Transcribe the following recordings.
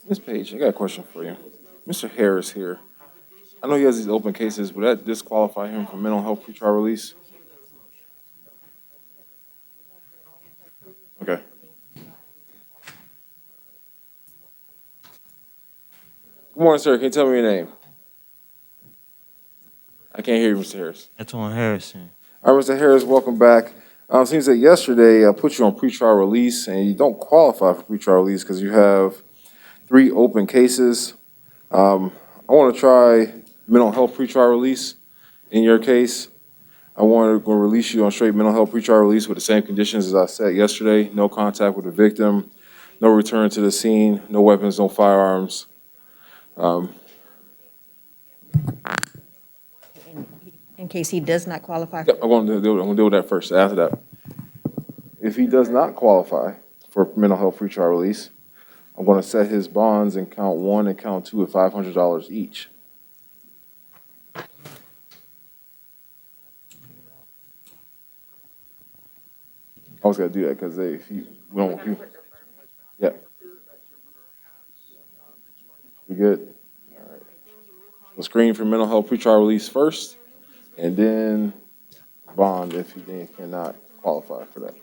Ms. Page, I got a question for you. Mr. Harris here. I know he has these open cases. Would that disqualify him from mental health pretrial release? Okay. Good morning, sir. Can you tell me your name? I can't hear you, Mr. Harris. Antoine Harrison. All right, Mr. Harris, welcome back. Seems that yesterday I put you on pretrial release, and you don't qualify for pretrial release because you have 3 open cases. I want to try mental health pretrial release in your case. I want to release you on straight mental health pretrial release with the same conditions as I said yesterday. No contact with the victim, no return to the scene, no weapons, no firearms. In case he does not qualify. I'm going to deal with that first. After that, if he does not qualify for mental health pretrial release, I'm going to set his bonds in count 1 and count 2 at $500 each. I was going to do that because yeah. We good? All right. We'll screen for mental health pretrial release first, and then bond if he then cannot qualify for that.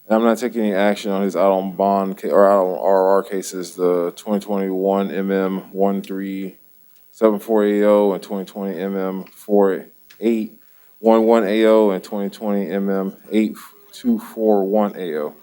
And I'm not taking any action on his out on bond or out on RR cases, the 2021 MM 1374 AO and 2020 MM 4811 AO and 2020 MM 8241 AO.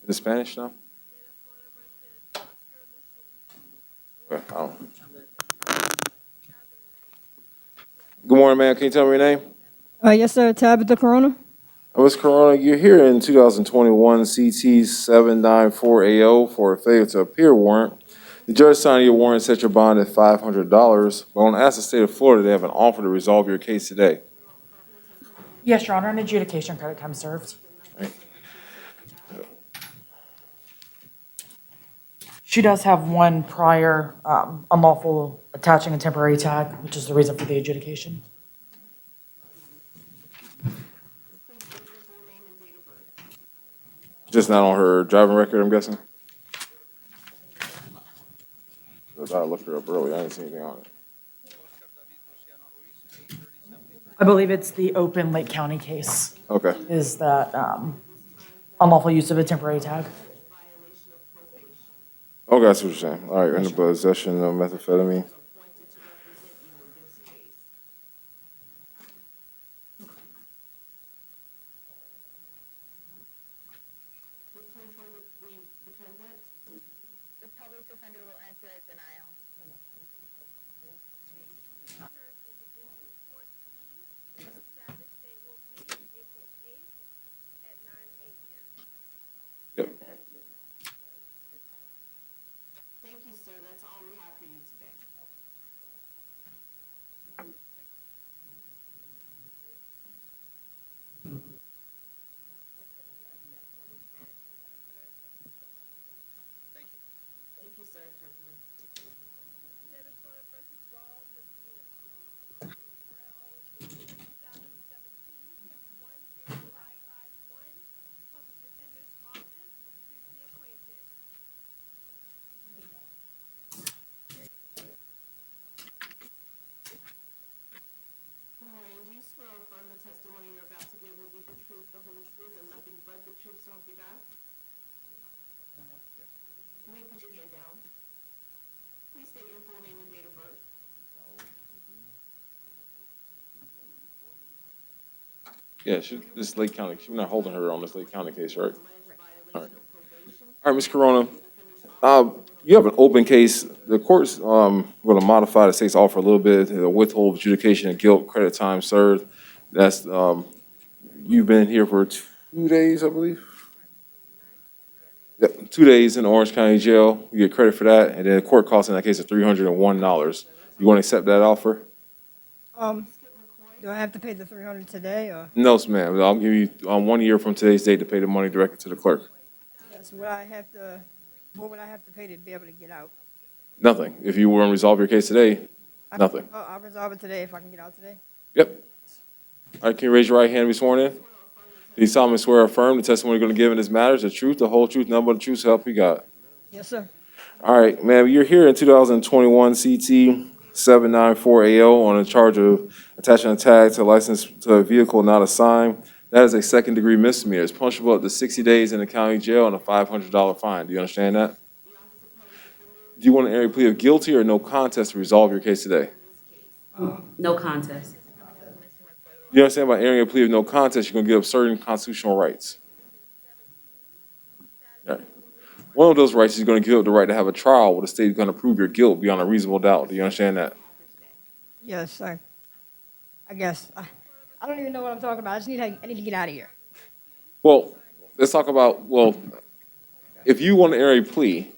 Is it Spanish now? Okay, I don't. Good morning, ma'am. Can you tell me your name? Yes, sir. Tabitha Corona. Ms. Corona, you're here in 2021 CT 794AO for a failure to appear warrant. The judge signed your warrant and set your bond at $500. But I want to ask the state of Florida, they have an offer to resolve your case today. Yes, Your Honor, an adjudication credit time served. Right. She does have one prior unlawful attaching a temporary tag, which is the reason for the adjudication. Just not on her driving record, I'm guessing? I looked her up earlier. I didn't see anything on it. I believe it's the open Lake County case. Okay. Is that unlawful use of a temporary tag. Okay, that's what you're saying. All right, under possession of methamphetamine. The public defender will answer a denial. Yep. Thank you, sir. That's all we have for you today. Thank you, sir, interpreter. Good morning. Do you swear or affirm the testimony you're about to give will be the truth, the whole truth, and nothing but the truth, so help you God? You may put your hand down. Please state your full name and date of birth. Yeah, this Lake County, we're not holding her on this Lake County case, right? All right. All right, Ms. Corona, you have an open case. The court's going to modify the state's offer a little bit, withhold adjudication of guilt, credit time served. That's, you've been here for 2 days, I believe? Yep, 2 days in Orange County Jail, you get credit for that, and then the court costs in that case of $301. You want to accept that offer? Do I have to pay the 300 today, or No, ma'am. I'll give you 1 year from today's date to pay the money directly to the clerk. yes, what would I have to pay to be able to get out? Nothing. If you want to resolve your case today, nothing. Oh, I'll resolve it today if I can get out today. Yep. All right, can you raise your right hand and be sworn in? Do you solemnly swear or affirm the testimony you're going to give in this matter is the truth, the whole truth, nothing but the truth, so help you God? Yes, sir. All right, ma'am, you're here in 2021 CT 794AO on a charge of attaching a tag to a license to a vehicle not assigned. That is a second-degree misdemeanor. It's punishable up to 60 days in the county jail and a $500 fine. Do you understand that? Do you want to enter a plea of guilty or no contest to resolve your case today? No contest. You understand by entering a plea of no contest, you're going to give up certain constitutional rights. All right. One of those rights is going to give up the right to have a trial where the state is going to prove your guilt beyond a reasonable doubt. Do you understand that? Yes, I guess. I don't even know what I'm talking about. I need to get out of here. Well, let's talk about, if you want to enter a plea,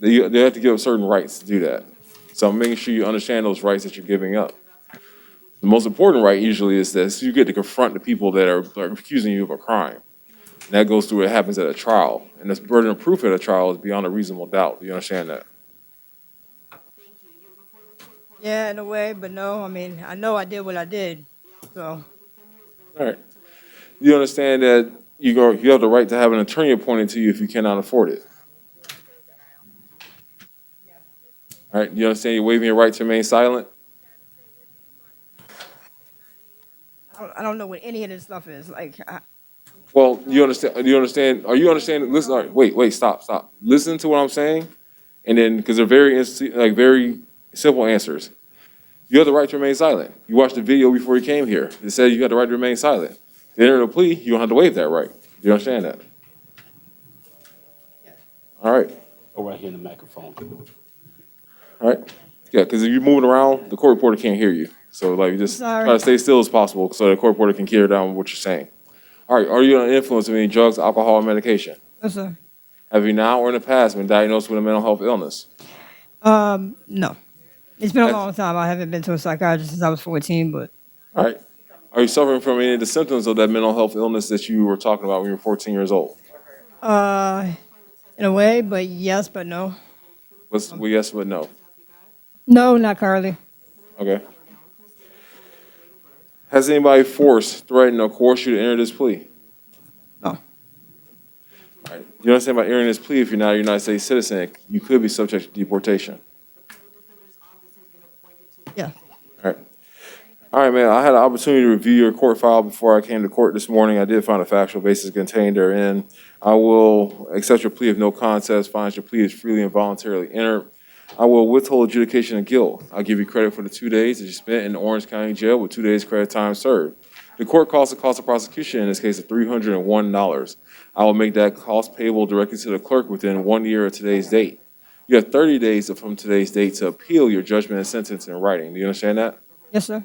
they have to give up certain rights to do that. So I'm making sure you understand those rights that you're giving up. The most important right usually is that you get to confront the people that are accusing you of a crime. And that goes through what happens at a trial. And the burden of proof at a trial is beyond a reasonable doubt. Do you understand that? Yeah, in a way, but no. I mean, I know I did what I did. So, All right. You understand that you have the right to have an attorney appointed to you if you cannot afford it. All right. You understand you're waiving your right to remain silent? I don't know what any of this stuff is. Like, Well, you understand? Are you understanding? Listen. All right, wait. Stop. Listen to what I'm saying, and then because they're very simple answers. You have the right to remain silent. You watched the video before you came here. It said you had the right to remain silent. To enter a plea, you don't have to waive that right. You understand that? All right. Go right here in the microphone. All right. Yeah, because if you're moving around, the court reporter can't hear you. So you just Sorry. try to stay still as possible so the court reporter can hear down what you're saying. All right. Are you under the influence of any drugs, alcohol, or medication? yes, sir. Have you now or in the past been diagnosed with a mental health illness? No. It's been a long time. I haven't been to a psychiatrist since I was 14, but All right. Are you suffering from any of the symptoms of that mental health illness that you were talking about when you were 14 years old? in a way, but yes, but no. Yes, but no. No, not currently. Okay. Has anybody forced, threatened, or coerced you to enter this plea? No. All right. You understand by entering this plea, if you're not a United States citizen, you could be subject to deportation. Yeah. All right. All right, man. I had an opportunity to review your court file before I came to court this morning. I did find a factual basis contained therein. I will accept your plea of no contest, find your plea is freely and voluntarily entered. I will withhold adjudication of guilt. I'll give you credit for the 2 days that you spent in the Orange County Jail with 2 days credit time served. The court cost of prosecution in this case of $301. I will make that cost payable directly to the clerk within 1 year of today's date. You have 30 days from today's date to appeal your judgment and sentence in writing. Do you understand that? Yes, sir.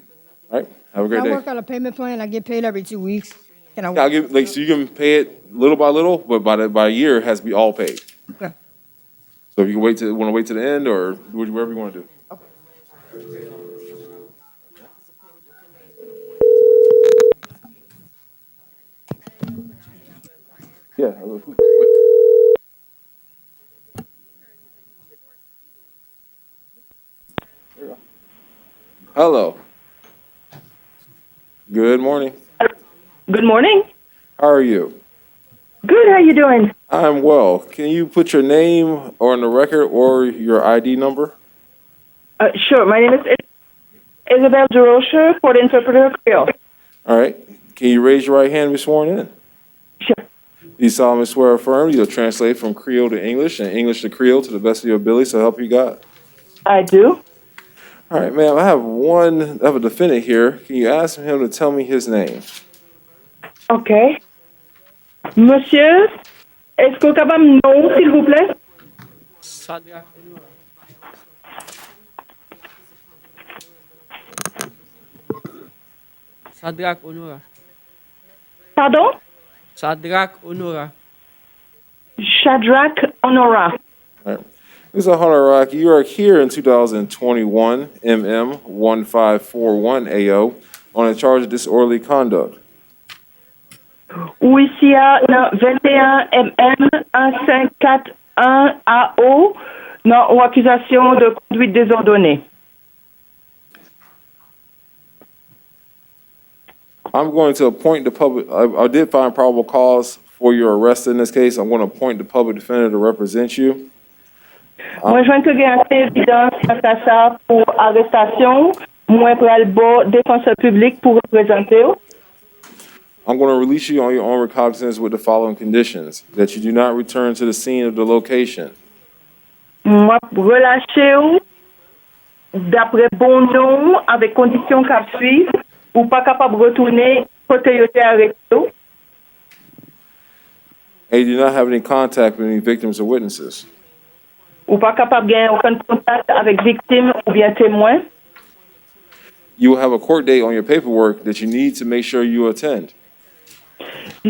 All right. Have a great I day. work on a payment plan. I get paid every 2 weeks. Can I Yeah, I'll work? give so you can pay it little by little, but by a year it has to be all paid. Okay. So if you want to wait to the end or whatever you want to do. Yeah. Hello. Good morning. Good morning. How are you? Good. How you doing? I'm well. Can you put your name on the record or your ID number? Sure. My name is Isabel Durocher, Court Interpreter, Creole. All right. Can you raise your right hand and be sworn in? Sure. You solemnly swear or affirm you'll translate from Creole to English and English to Creole to the best of your ability, so help you God. I do. All right, ma'am, I have a defendant here. Can you ask him to tell me his name? Okay. Monsieur, est-ce que vous capable nom, s'il vous plaît? Sadrak Onura. Sadrak Onura. Pardon? Sadrak Onura. Shadrach Honora. All right. Mr. Honorak, you are here in 2021 MM 1541 AO on a charge of disorderly conduct. Ou ici à 21 MM 1541 AO dans une accusation de conduite désordonnée. I'm going to appoint the public, I did find probable cause for your arrest in this case. I'm going to appoint the public defender to represent you. Moi, je viens que gagner évidence quant à ça pour arrestation. Moi, pour le bon défenseur public pour représenter. I'm going to release you on your own recognizance with the following conditions: that you do not return to the scene of the location. Moi, relâcher d'après bon nom avec condition qu'à suivre ou pas capable de retourner côté où tu arrêté. And you do not have any contact with any victims or witnesses. Ou pas capable de gagner aucun contact avec victime ou bien témoin. You will have a court date on your paperwork that you need to make sure you attend.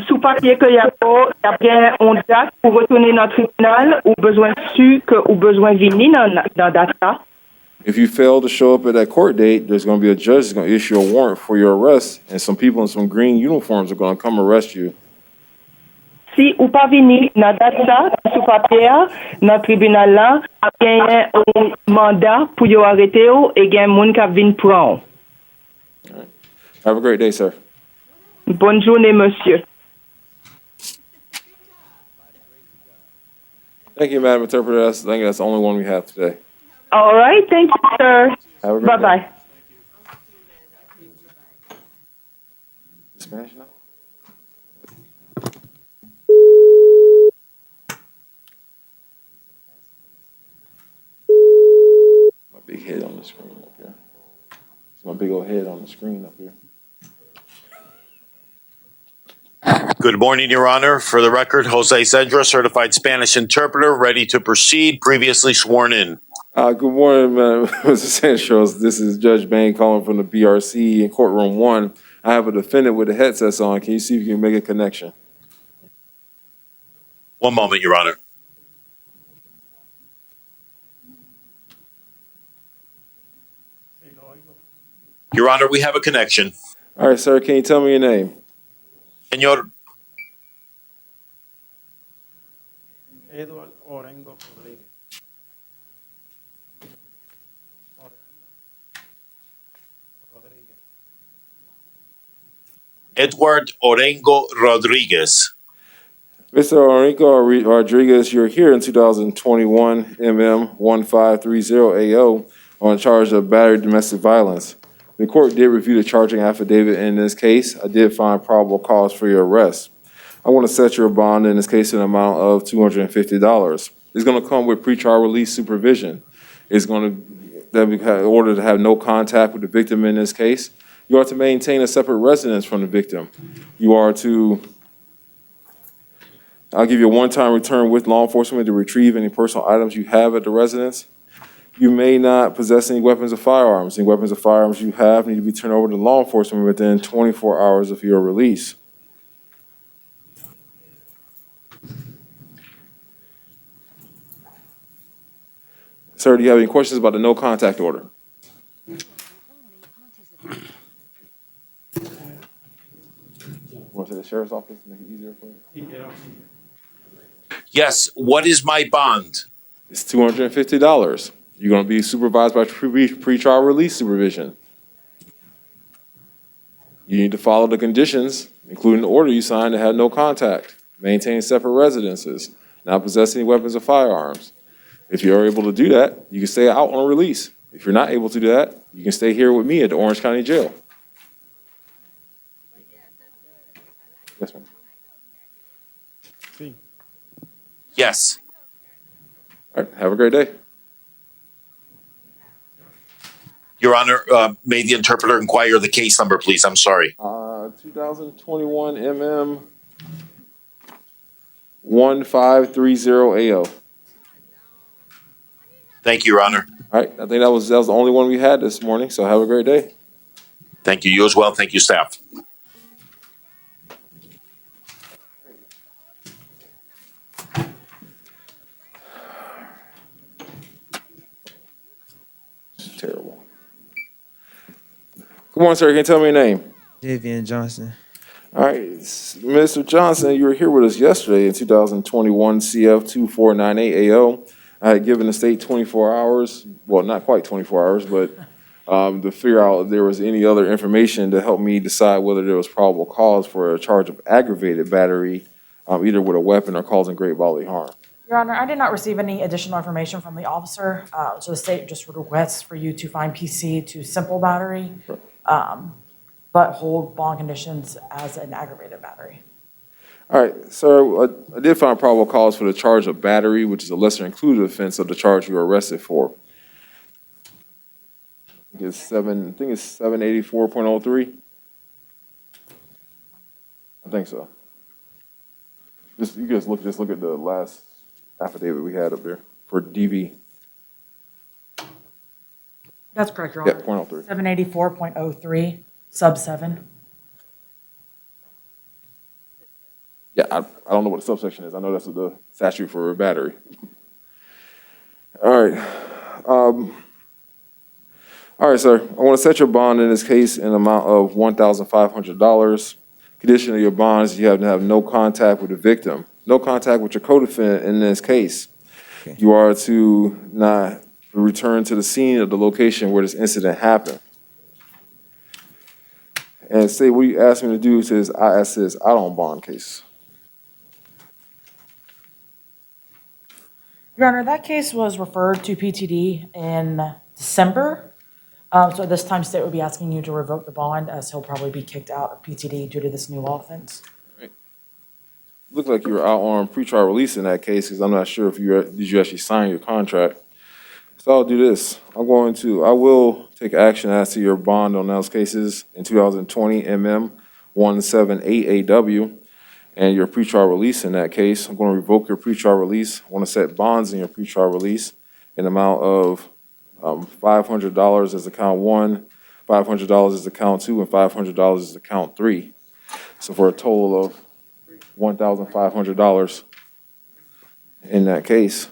Sous papier que y a bien une date pour retourner dans le tribunal ou besoin su que ou besoin venir dans date là. If you fail to show up at that court date, there's going to be a judge that's going to issue a warrant for your arrest, and some people in some green uniforms are going to come arrest you. Si ou pas venir dans date là, sous papier dans le tribunal là, a bien un mandat pour yo arrêter et gain moun qui vinn prendre. Have a great day, sir. Bonne journée, monsieur. Thank you, Madam Interpreter. I think that's the only one we have today. All right, thank you, sir. Have a great Bye day. bye. Spanish now? My big head on the screen up here. It's my big old head on the screen up here. Good morning, Your Honor. For the record, Jose Cedra, certified Spanish interpreter, ready to proceed, previously sworn in. Good morning, Mr. Sanchez. This is Judge Bain calling from the BRC in courtroom 1. I have a defendant with the headsets on. Can you see if you can make a connection? One moment, Your Honor. Your Honor, we have a connection. All right, sir, can you tell me your name? Señor, Edward Orengo Rodríguez. Edward Orengo Rodriguez. Mr. Enrico Rodriguez, you're here in 2021 MM 1530 AO on charge of battery domestic violence. The court did review the charging affidavit in this case. I did find probable cause for your arrest. I want to set your bond in this case in an amount of $250. It's going to come with pretrial release supervision. It's going to, in order to have no contact with the victim in this case, you are to maintain a separate residence from the victim. You are to, I'll give you a one-time return with law enforcement to retrieve any personal items you have at the residence. You may not possess any weapons or firearms. Any weapons or firearms you have need to be turned over to law enforcement within 24 hours of your release. Sir, do you have any questions about the no contact order? Want to the sheriff's office to make it easier for you? Yes, what is my bond? It's $250. You're going to be supervised by pretrial release supervision. You need to follow the conditions, including the order you signed to have no contact, maintain separate residences, not possess any weapons or firearms. If you're able to do that, you can stay out on release. If you're not able to do that, you can stay here with me at the Orange County Jail. Yes, ma'am. Yes. All right, have a great day. Your Honor, may the interpreter inquire the case number, please? I'm sorry. 2021 MM 1530 AO. Thank you, Your Honor. All right, I think that was the only one we had this morning, so have a great day. Thank you. You as well. Thank you, staff. Good morning, sir. Can you tell me your name? Javian Johnson. All right, Mr. Johnson, you were here with us yesterday in 2021 CF 2498AO. I had given the state 24 hours, well, not quite 24 hours, but to figure out if there was any other information to help me decide whether there was probable cause for a charge of aggravated battery, either with a weapon or causing great bodily harm. Your Honor, I did not receive any additional information from the officer, so the state just requests for you to find PC to simple battery, but hold bond conditions as an aggravated battery. All right, sir, I did find probable cause for the charge of battery, which is a lesser included offense of the charge you were arrested for. I think it's 784.03. I think so. You just look at the last affidavit we had up there for DV. That's correct, Your Yeah, Honor. .03. 784.03, sub 7. Yeah, I don't know what the subsection is. I know that's the statute for a battery. All right. All right, sir. I want to set your bond in this case in an amount of $1,500. Condition of your bond is you have to have no contact with the victim, no contact with your co-defendant in this case. Okay. You are to not return to the scene of the location where this incident happened. And say what you asked me to do says I don't bond case. Your Honor, that case was referred to PTD in December. So at this time, state would be asking you to revoke the bond as he'll probably be kicked out of PTD due to this new offense. Looked like you were out on pretrial release in that case because I'm not sure if did you actually sign your contract. So I'll do this. I will take action as to your bond on those cases in 2020 MM 178AW and your pretrial release in that case. I'm going to revoke your pretrial release. I want to set bonds in your pretrial release in the amount of $500 as account 1, $500 as account 2, and $500 as account 3. So for a total of $1,500 in that case.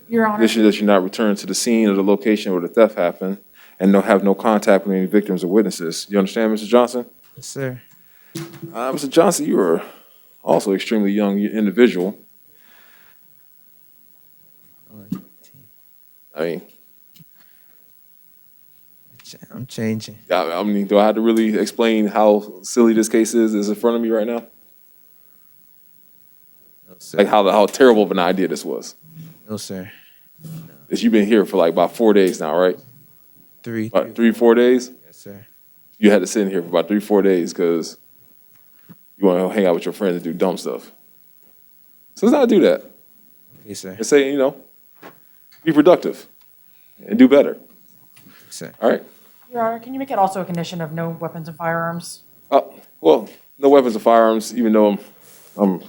Your Honor. Condition that you not return to the scene of the location where the theft happened and have no contact with any victims or witnesses. You understand, Mr. Johnson? Yes, sir. Mr. Johnson, you are also an extremely young individual. I mean, I'm changing. I mean, do I have to really explain how silly this case is in front of me right now? No, sir. Like how terrible of an idea this was. No, sir. You've been here for like about 4 days now, right? 3. About 3-4 days? Yes, sir. You had to sit in here for about 3-4 days because you want to hang out with your friends and do dumb stuff. So let's not do that. Okay, sir. And say, be productive and do better. Sir. All right? Your Honor, can you make it also a condition of no weapons and firearms? Well, no weapons or firearms, even though I'm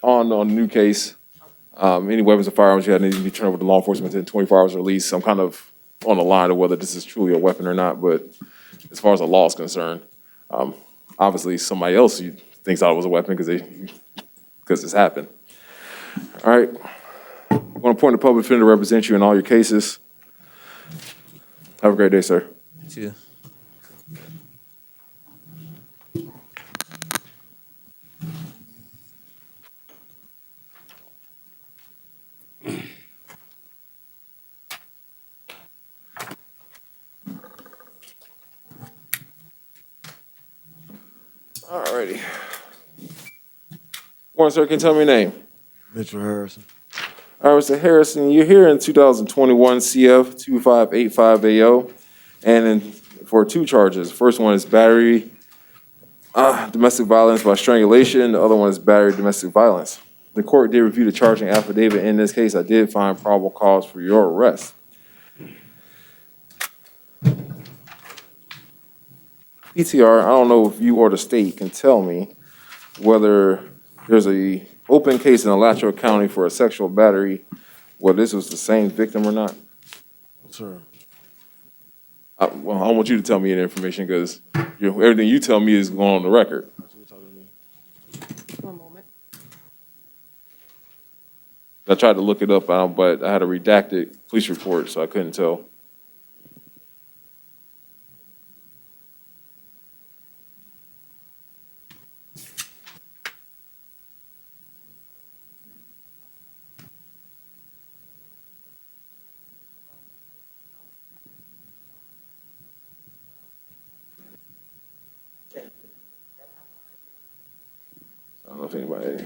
on a new case. Any weapons or firearms you need to be turned over to law enforcement within 24 hours of release. I'm kind of on the line of whether this is truly a weapon or not, but as far as the law is concerned, obviously somebody else thinks it was a weapon because it's happened. All right. I want to appoint a public defender to represent you in all your cases. Have a great day, sir. You too. All righty. One, sir, can you tell me your name? Mitchell Harrison. All right, Mr. Harrison, you're here in 2021 CF 2585AO, and for 2 charges. First one is battery, domestic violence by strangulation. The other one is battery, domestic violence. The court did review the charging affidavit. In this case, I did find probable cause for your arrest. PTR, I don't know if you or the state can tell me whether there's a open case in Alachua County for a sexual battery, whether this was the same victim or not. Sir. Well, I want you to tell me that information because everything you tell me is going on the record. One moment. I tried to look it up, but I had a redacted police report, so I couldn't tell. if anybody.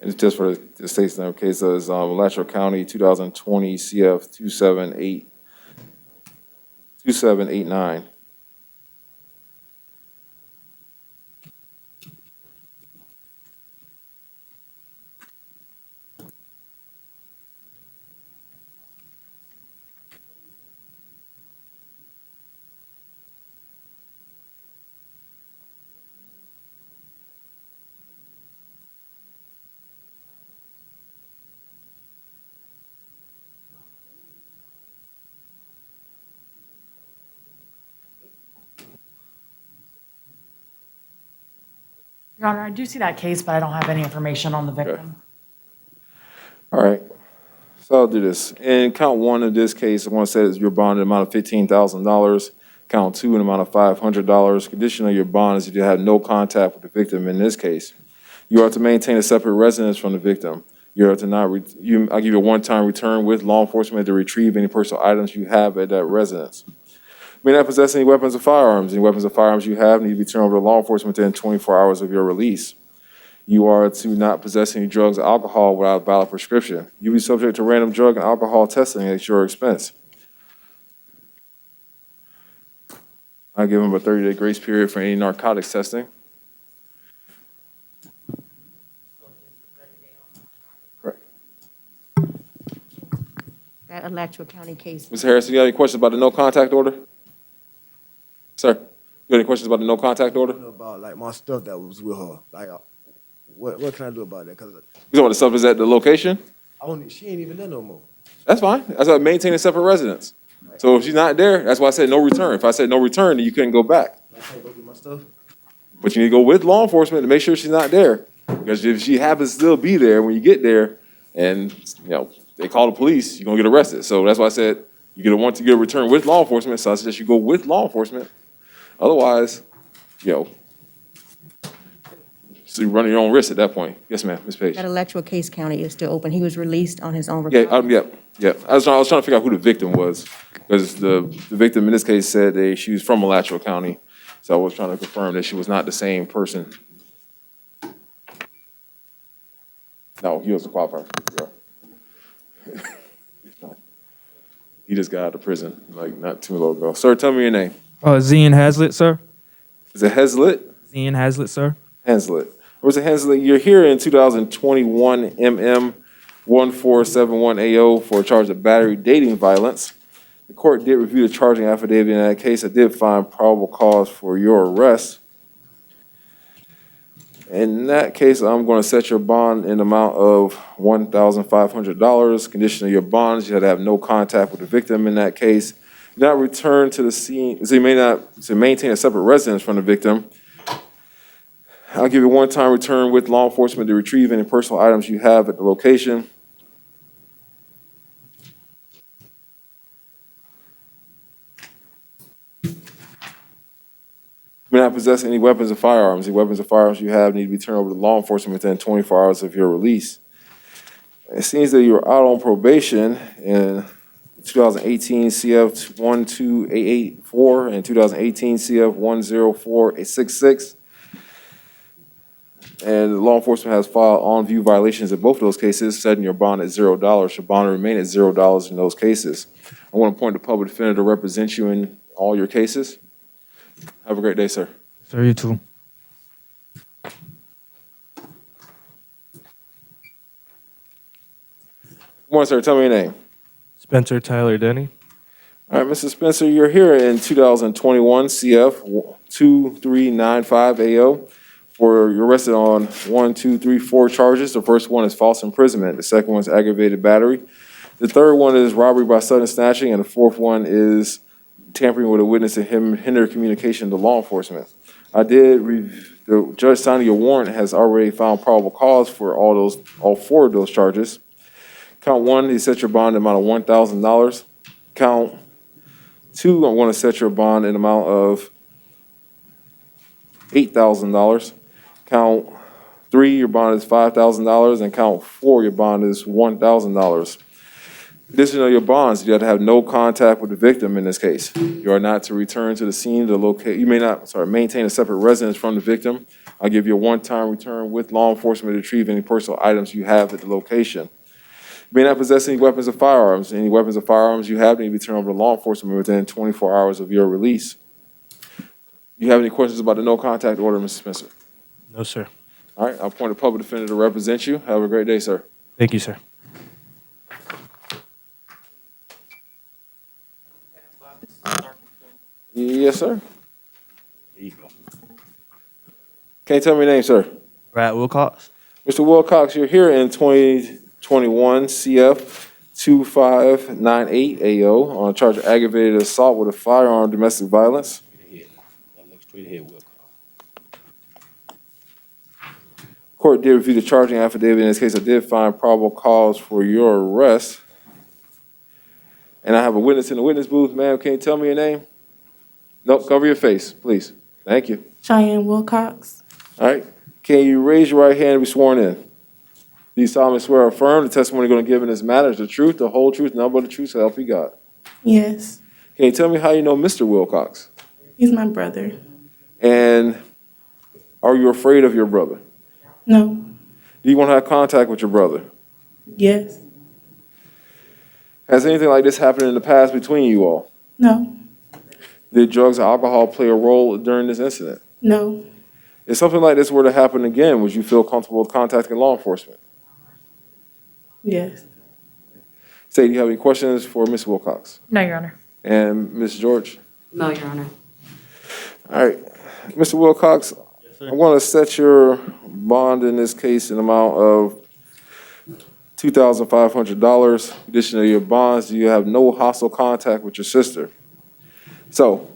And it's just for the state's name case, so it's Alachua County 2020 CF 2789. Your Honor, I do see that case, but I don't have any information on the victim. All right, so I'll do this. In count one of this case, I want to say that your bond in the amount of $15,000. Count two in the amount of $500. Condition of your bond is if you have no contact with the victim in this case. You are to maintain a separate residence from the victim. You are to not, I'll give you a one-time return with law enforcement to retrieve any personal items you have at that residence. You may not possess any weapons or firearms. Any weapons or firearms you have need to be turned over to law enforcement within 24 hours of your release. You are to not possess any drugs or alcohol without a valid prescription. You'll be subject to random drug and alcohol testing at your expense. I give them a 30-day grace period for any narcotics testing. Correct. That Alachua County case. Ms. Harrison, you got any questions about the no contact order? Sir, you got any questions about the no contact order? About like my stuff that was with her. Like, what can I do about that? Cause You know what the stuff is at the location? she ain't even there no more. That's fine. That's why maintain a separate residence. So if she's not there, that's why I said no return. If I said no return, then you couldn't go back. I can't go get my stuff. But you need to go with law enforcement to make sure she's not there. Because if she happens to still be there when you get there and, they call the police, you're gonna get arrested. So that's why I said you get a return with law enforcement. So I suggest you go with law enforcement. Otherwise, so you run your own risk at that point. Yes, ma'am, Ms. Page. That Alachua case county is still open. He was released on his own Yeah, recovery. yeah. I was trying to figure out who the victim was, because the victim in this case said that she was from Alachua County. So I was trying to confirm that she was not the same person. No, he was a qualifier. Yeah. He just got out of prison, like not too long ago. Sir, tell me your name. Zian Hazlitt, sir. Is it Hazlitt? Zian Hazlitt, sir. Hazlitt. Where's it Hazlitt? You're here in 2021 MM 1471AO for a charge of battery dating violence. The court did review the charging affidavit in that case. It did find probable cause for your arrest. In that case, I'm going to set your bond in the amount of $1,500. Condition of your bonds, you had to have no contact with the victim in that case. Do not return to the scene, so you may not to maintain a separate residence from the victim. I'll give you a one-time return with law enforcement to retrieve any personal items you have at the location. You may not possess any weapons or firearms. Any weapons or firearms you have need to be turned over to law enforcement within 24 hours of your release. It seems that you're out on probation in 2018 CF 12884 and 2018 CF 10466. And law enforcement has filed on-view violations in both of those cases, setting your bond at $0. Your bond will remain at $0 in those cases. I want to appoint a public defender to represent you in all your cases. Have a great day, sir. Sir, you too. Good morning, sir. Tell me your name. Spencer Tyler Denny. All right, Mr. Spencer, you're here in 2021 CF 2395AO. You're arrested on 4 charges. The first one is false imprisonment. The second one is aggravated battery. The third one is robbery by sudden snatching, and the fourth one is tampering with a witness and hinder communication to law enforcement. The judge signing your warrant has already found probable cause for all 4 of those charges. Count 1, he set your bond in the amount of $1,000. Count 2, I'm going to set your bond in the amount of $8,000. Count 3, your bond is $5,000, and count 4, your bond is $1,000. Additional to your bonds, you have to have no contact with the victim in this case. You are not to return to the scene of the location. You may not, maintain a separate residence from the victim. I'll give you a one-time return with law enforcement to retrieve any personal items you have at the location. You may not possess any weapons or firearms. Any weapons or firearms you have need to be turned over to law enforcement within 24 hours of your release. You have any questions about the no contact order, Mr. Spencer? No, sir. All right, I'll appoint a public defender to represent you. Have a great day, sir. Thank you, sir. Yes, sir. There you go. Can you tell me your name, sir? Brad Wilcox. Mr. Wilcox, you're here in 2021 CF 2598 AO on a charge of aggravated assault with a firearm, domestic violence. Court did review the charging affidavit. In this case, I did find probable cause for your arrest. And I have a witness in the witness booth. Ma'am, can you tell me your name? Nope, cover your face, please. Thank you. Cheyenne Wilcox. All right. Can you raise your right hand and be sworn in? Do you solemnly swear or affirm the testimony you're going to give in this matter is the truth, the whole truth, nothing but the truth, so help you God? Yes. Can you tell me how you know Mr. Wilcox? He's my brother. And are you afraid of your brother? No. Do you want to have contact with your brother? Yes. Has anything like this happened in the past between you all? No. Did drugs or alcohol play a role during this incident? No. If something like this were to happen again, would you feel comfortable with contacting law enforcement? Yes. Say, do you have any questions for Ms. Wilcox? No, Your Honor. And Ms. George? No, Your Honor. All right. Mr. Wilcox, I want to set your bond in this case in the amount of $2,500. Additionally, your bonds, you have no hostile contact with your sister. So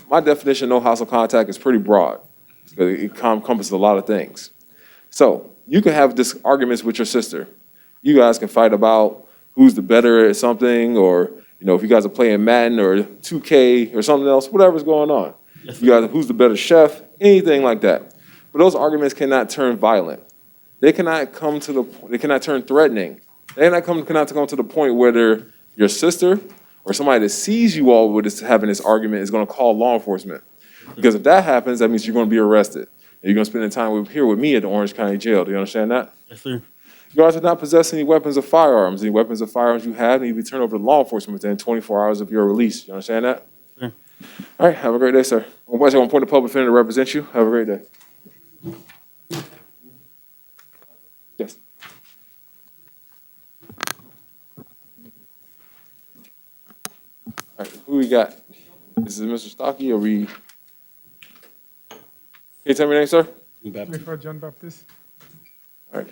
my definition of no hostile contact is pretty broad. It encompasses a lot of things. So you can have arguments with your sister. You guys can fight about who's the better at something, or if you guys are playing Madden or 2K or something else, whatever's going on. You guys, who's the better chef, anything like that. But those arguments cannot turn violent. They cannot turn threatening. They cannot come to the point where your sister or somebody that sees you all having this argument is going to call law enforcement. Because if that happens, that means you're going to be arrested. And you're going to spend the time here with me at the Orange County Jail. Do you understand that? Yes, sir. You guys do not possess any weapons or firearms. Any weapons or firearms you have need to be turned over to law enforcement within 24 hours of your release. You understand that? Sure. All right, have a great day, sir. I'm going to appoint a public defender to represent you. Have a great day. Yes. All right, who we got? This is Mr. Stocky, or we? Can you tell me your name, sir? Before John Baptist. All right.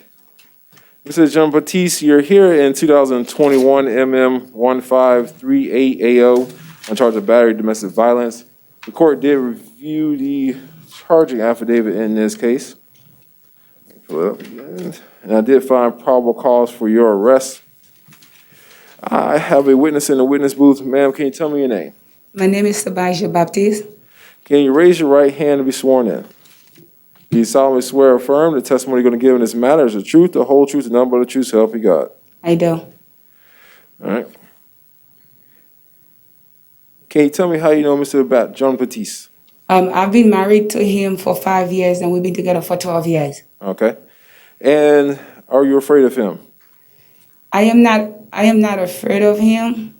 Mr. John Baptiste, you're here in 2021 MM1538 AO on charge of battery domestic violence. The court did review the charging affidavit in this case. Pull it up again. And I did find probable cause for your arrest. I have a witness in the witness booth. Ma'am, can you tell me your name? My name is Sabaja Baptiste. Can you raise your right hand to be sworn in? Do you solemnly swear or affirm the testimony you're going to give in this matter is the truth, the whole truth, and nothing but the truth, so help you God? I do. All right. Can you tell me how you know Mr. John Baptiste? I've been married to him for 5 years, and we've been together for 12 years. Okay. And are you afraid of him? I am not afraid of him.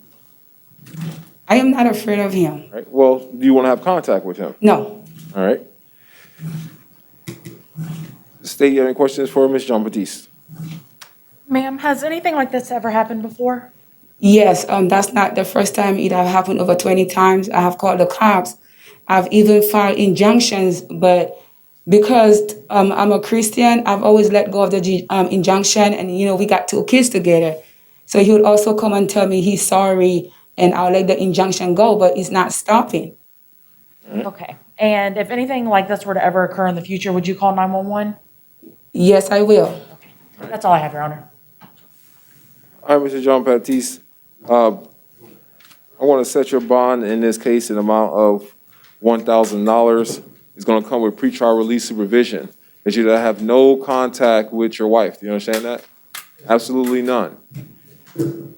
I am not afraid of him. All right. Well, do you want to have contact with him? No. All right. State, you have any questions for Ms. John Baptiste? Ma'am, has anything like this ever happened before? Yes, that's not the first time. It have happened over 20 times. I have called the cops. I've even filed injunctions, but because I'm a Christian, I've always let go of the injunction, and we got 2 kids together. So he would also come and tell me he's sorry, and I'll let the injunction go, but it's not stopping. Okay. And if anything like this were to ever occur in the future, would you call 911? Yes, I will. That's all I have, Your Honor. All right, Mr. John Baptiste. I want to set your bond in this case in the amount of $1,000. Is It's going to come with pretrial release supervision. That you have no contact with your wife. Do you understand that? Absolutely none. Do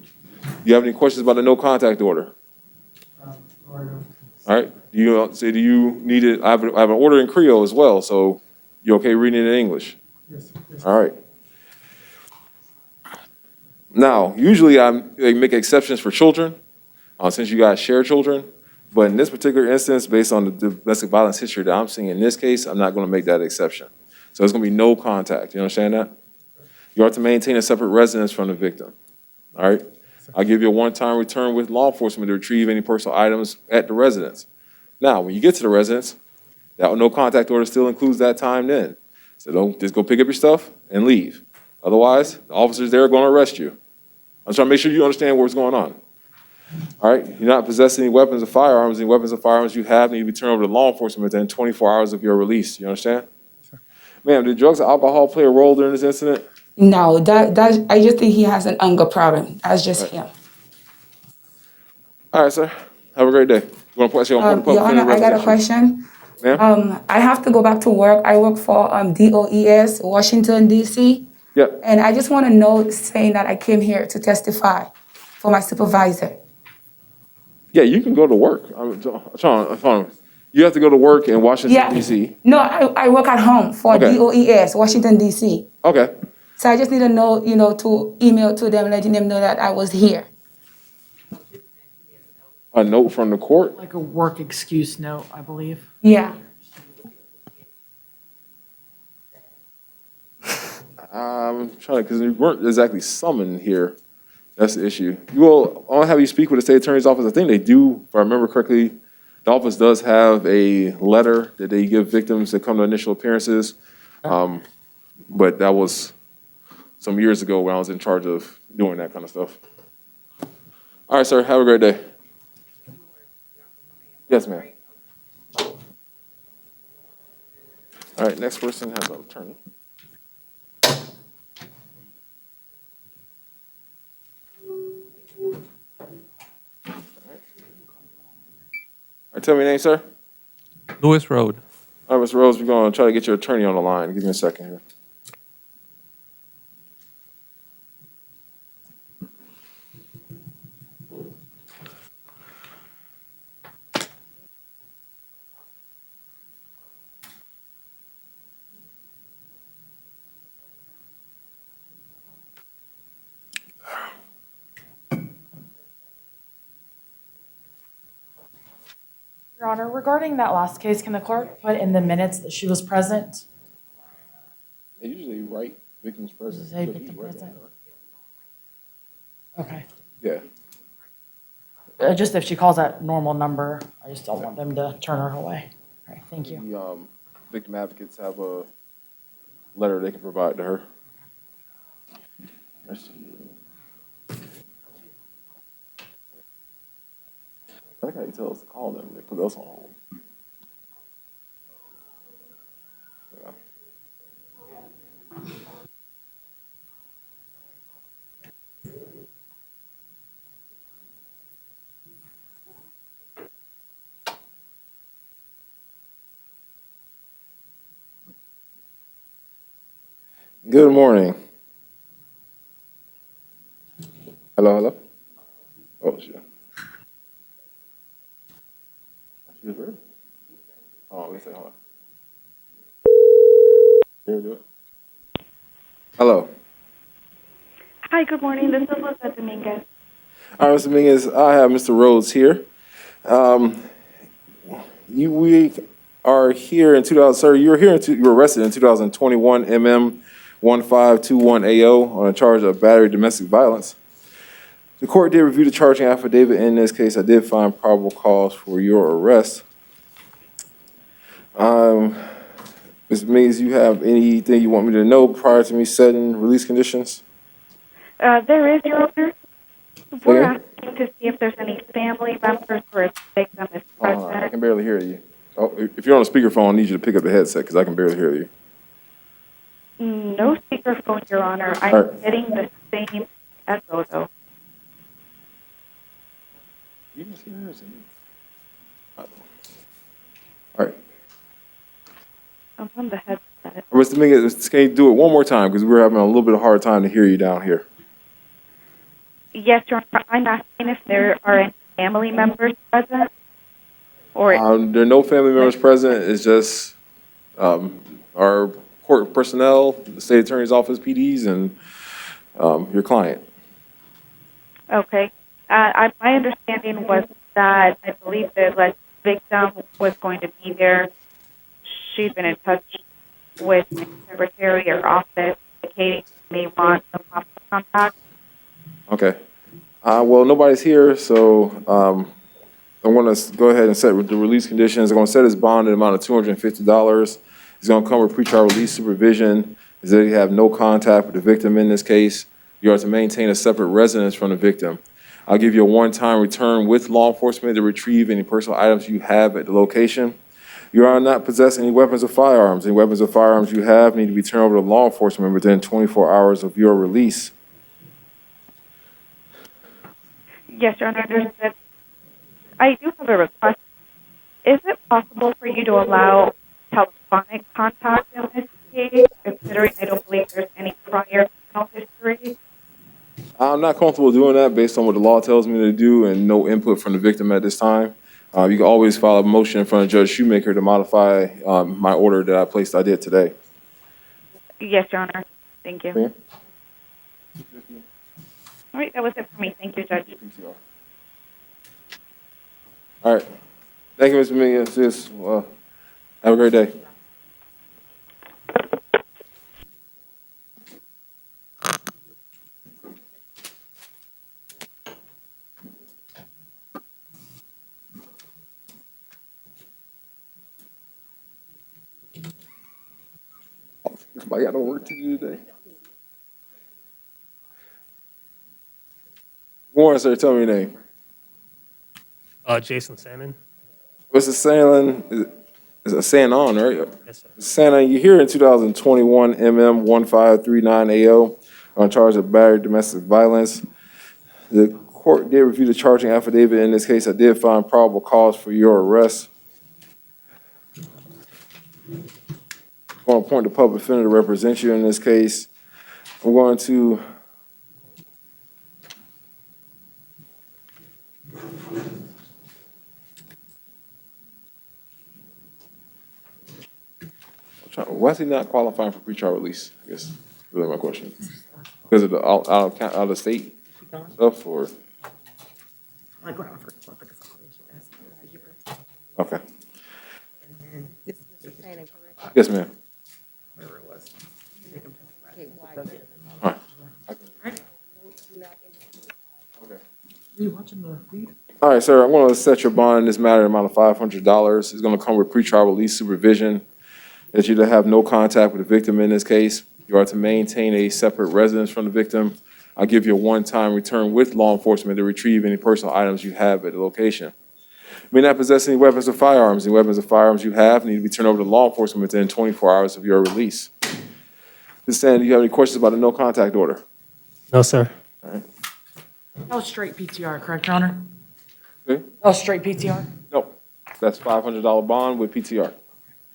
you have any questions about the no contact order? All right. Do you need it? I have an order in Creole as well, so you okay reading it in English? Yes. All right. Now, usually they make exceptions for children, since you guys share children. But in this particular instance, based on the domestic violence history that I'm seeing in this case, I'm not going to make that exception. So there's going to be no contact. You understand that? You are to maintain a separate residence from the victim. All right? I'll give you a one-time return with law enforcement to retrieve any personal items at the residence. Now, when you get to the residence, that no contact order still includes that time then. So don't just go pick up your stuff and leave. Otherwise, the officers there are going to arrest you. I'm trying to make sure you understand what's going on. All right? You're not possessing any weapons or firearms. Any weapons or firearms you have need to be turned over to law enforcement within 24 hours of your release. You understand? Ma'am, did drugs or alcohol play a role during this incident? No, that I just think he has an anger problem. That's just him. All right, sir. Have a great day. You want to put Your Honor, I got a question. Ma'am? I have to go back to work. I work for DOES, Washington, D.C. Yep. And I just want to know, saying that I came here to testify for my supervisor. Yeah, you can go to work. You have to go to work in Washington, D.C. No, I work at home for DOES, Washington, D.C. Okay. So I just need to know, to email to them, letting them know that I was here. A note from the court? Like a work excuse note, I believe. Yeah. I'm trying to, because you weren't exactly summoned here. That's the issue. I'll have you speak with the state attorney's office. I think they do, if I remember correctly, the office does have a letter that they give victims that come to initial appearances. But that was some years ago when I was in charge of doing that kind of stuff. All right, sir. Have a great day. Yes, ma'am. All right, next person has an attorney. All right, tell me your name, sir. Lewis Road. All right, Mr. Rose, we're going to try to get your attorney on the line. Give me a second here. Your Honor, regarding that last case, can the clerk put in the minutes that she was present? They usually write victims present. Does it say victim present? Okay. Yeah. Just if she calls that normal number, I just don't want them to turn her away. All right, thank you. The victim advocates have a letter they can provide to her. I think I can tell us to call them. They put us on hold. Yeah. Good morning. Hello? Oh, shit. She was ready? Oh, let's say hold on. Here, do it. Hello. Hi, good morning. This is Lizette Dominguez. All right, Mr. Dominguez, I have Mr. Rhodes here. We are here in 2000, sir, you were arrested in 2021 MM1521AO on a charge of battery domestic violence. The court did review the charging affidavit. In this case, I did find probable cause for your arrest. Mr. Dominguez, you have anything you want me to know prior to me setting release conditions? There is, Your Honor. We're asking to see if there's any family members or if the victim is present. I can barely hear you. Oh, if you're on a speakerphone, I need you to pick up the headset because I can barely hear you. No speakerphone, Your Honor. I'm getting the same echo, though. All right. on the headset. Mr. Dominguez, can you do it one more time? Because we're having a little bit of hard time to hear you down here. Yes, Your Honor. I'm asking if there are any family members present, or There are no family members present. It's just our court personnel, the state attorney's office, PDs, and your client. okay. My understanding was that I believe the alleged victim was going to be there. She's been in touch with my secretary or office indicating they may want some possible contact. Okay. Well, nobody's here, so I want to go ahead and set the release conditions. I'm going to set his bond at an amount of $250. He's going to come with pretrial release supervision. Is that you have no contact with the victim in this case. You are to maintain a separate residence from the victim. I'll give you a one-time return with law enforcement to retrieve any personal items you have at the location. You are not possess any weapons or firearms. Any weapons or firearms you have need to be turned over to law enforcement within 24 hours of your release. Yes, Your Honor, understood. I do have a request. Is it possible for you to allow telephonic contact in this case, considering I don't believe there's any prior criminal history? I'm not comfortable doing that based on what the law tells me to do and no input from the victim at this time. You can always file a motion in front of Judge Shoemaker to modify my order that I did today. Yes, Your Honor. Thank you. Okay. All right, that was it for me. Thank you, Judge. All right. Thank you, Mr. Dominguez. Have a great day. Somebody got no work to do today. Warren, sir, tell me your name. Jason Salmon. Mr. Sandlin, is it Sanon, right? Yes, sir. Sandlin, you're here in 2021 MM1539AO on charge of battery domestic violence. The court did review the charging affidavit. In this case, I did find probable cause for your arrest. I'm going to appoint the public defender to represent you in this case. I'm going to why is he not qualifying for pretrial release? I guess is really my question. Because of the out of state stuff, or okay. Yes, ma'am. All right. Okay. Are you watching the feed? All right, sir. I'm going to set your bond in this matter at an amount of $500. It's going to come with pretrial release supervision. That you to have no contact with the victim in this case. You are to maintain a separate residence from the victim. I'll give you a one-time return with law enforcement to retrieve any personal items you have at the location. You may not possess any weapons or firearms. Any weapons or firearms you have need to be turned over to law enforcement within 24 hours of your release. Ms. Sand, do you have any questions about the no contact order? No, sir. All right. That was straight PTR, correct, Your Honor? Okay. That was straight PTR? No, that's $500 bond with PTR.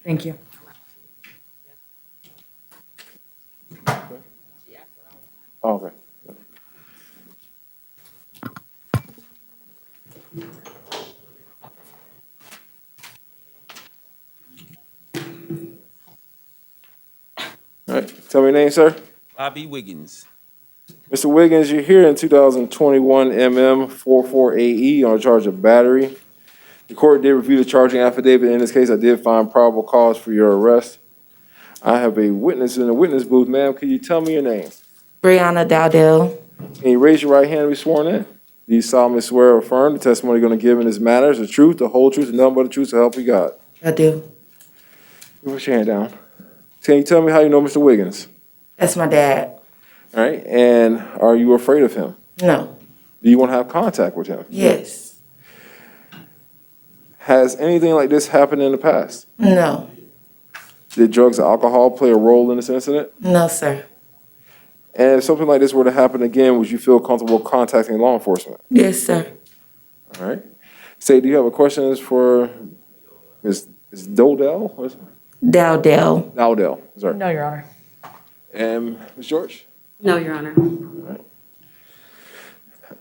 Thank you. Oh, okay. All right, tell me your name, sir. Bobby Wiggins. Mr. Wiggins, you're here in 2021 MM44AE on a charge of battery. The court did review the charging affidavit. In this case, I did find probable cause for your arrest. I have a witness in the witness booth. Ma'am, can you tell me your name? Brianna Dowdell. Can you raise your right hand and be sworn in? Do you solemnly swear or affirm the testimony you're going to give in this matter is the truth, the whole truth, and nothing but the truth, so help you God? I do. Put your hand down. Can you tell me how you know Mr. Wiggins? That's my dad. All right, and are you afraid of him? No. Do you want to have contact with him? Yes. Has anything like this happened in the past? No. Did drugs or alcohol play a role in this incident? No, sir. And if something like this were to happen again, would you feel comfortable contacting law enforcement? Yes, sir. All right. Say, do you have a questions for Ms. Dodell? Dowdell. Dowdell, sorry. No, Your Honor. And Ms. George? No, Your Honor.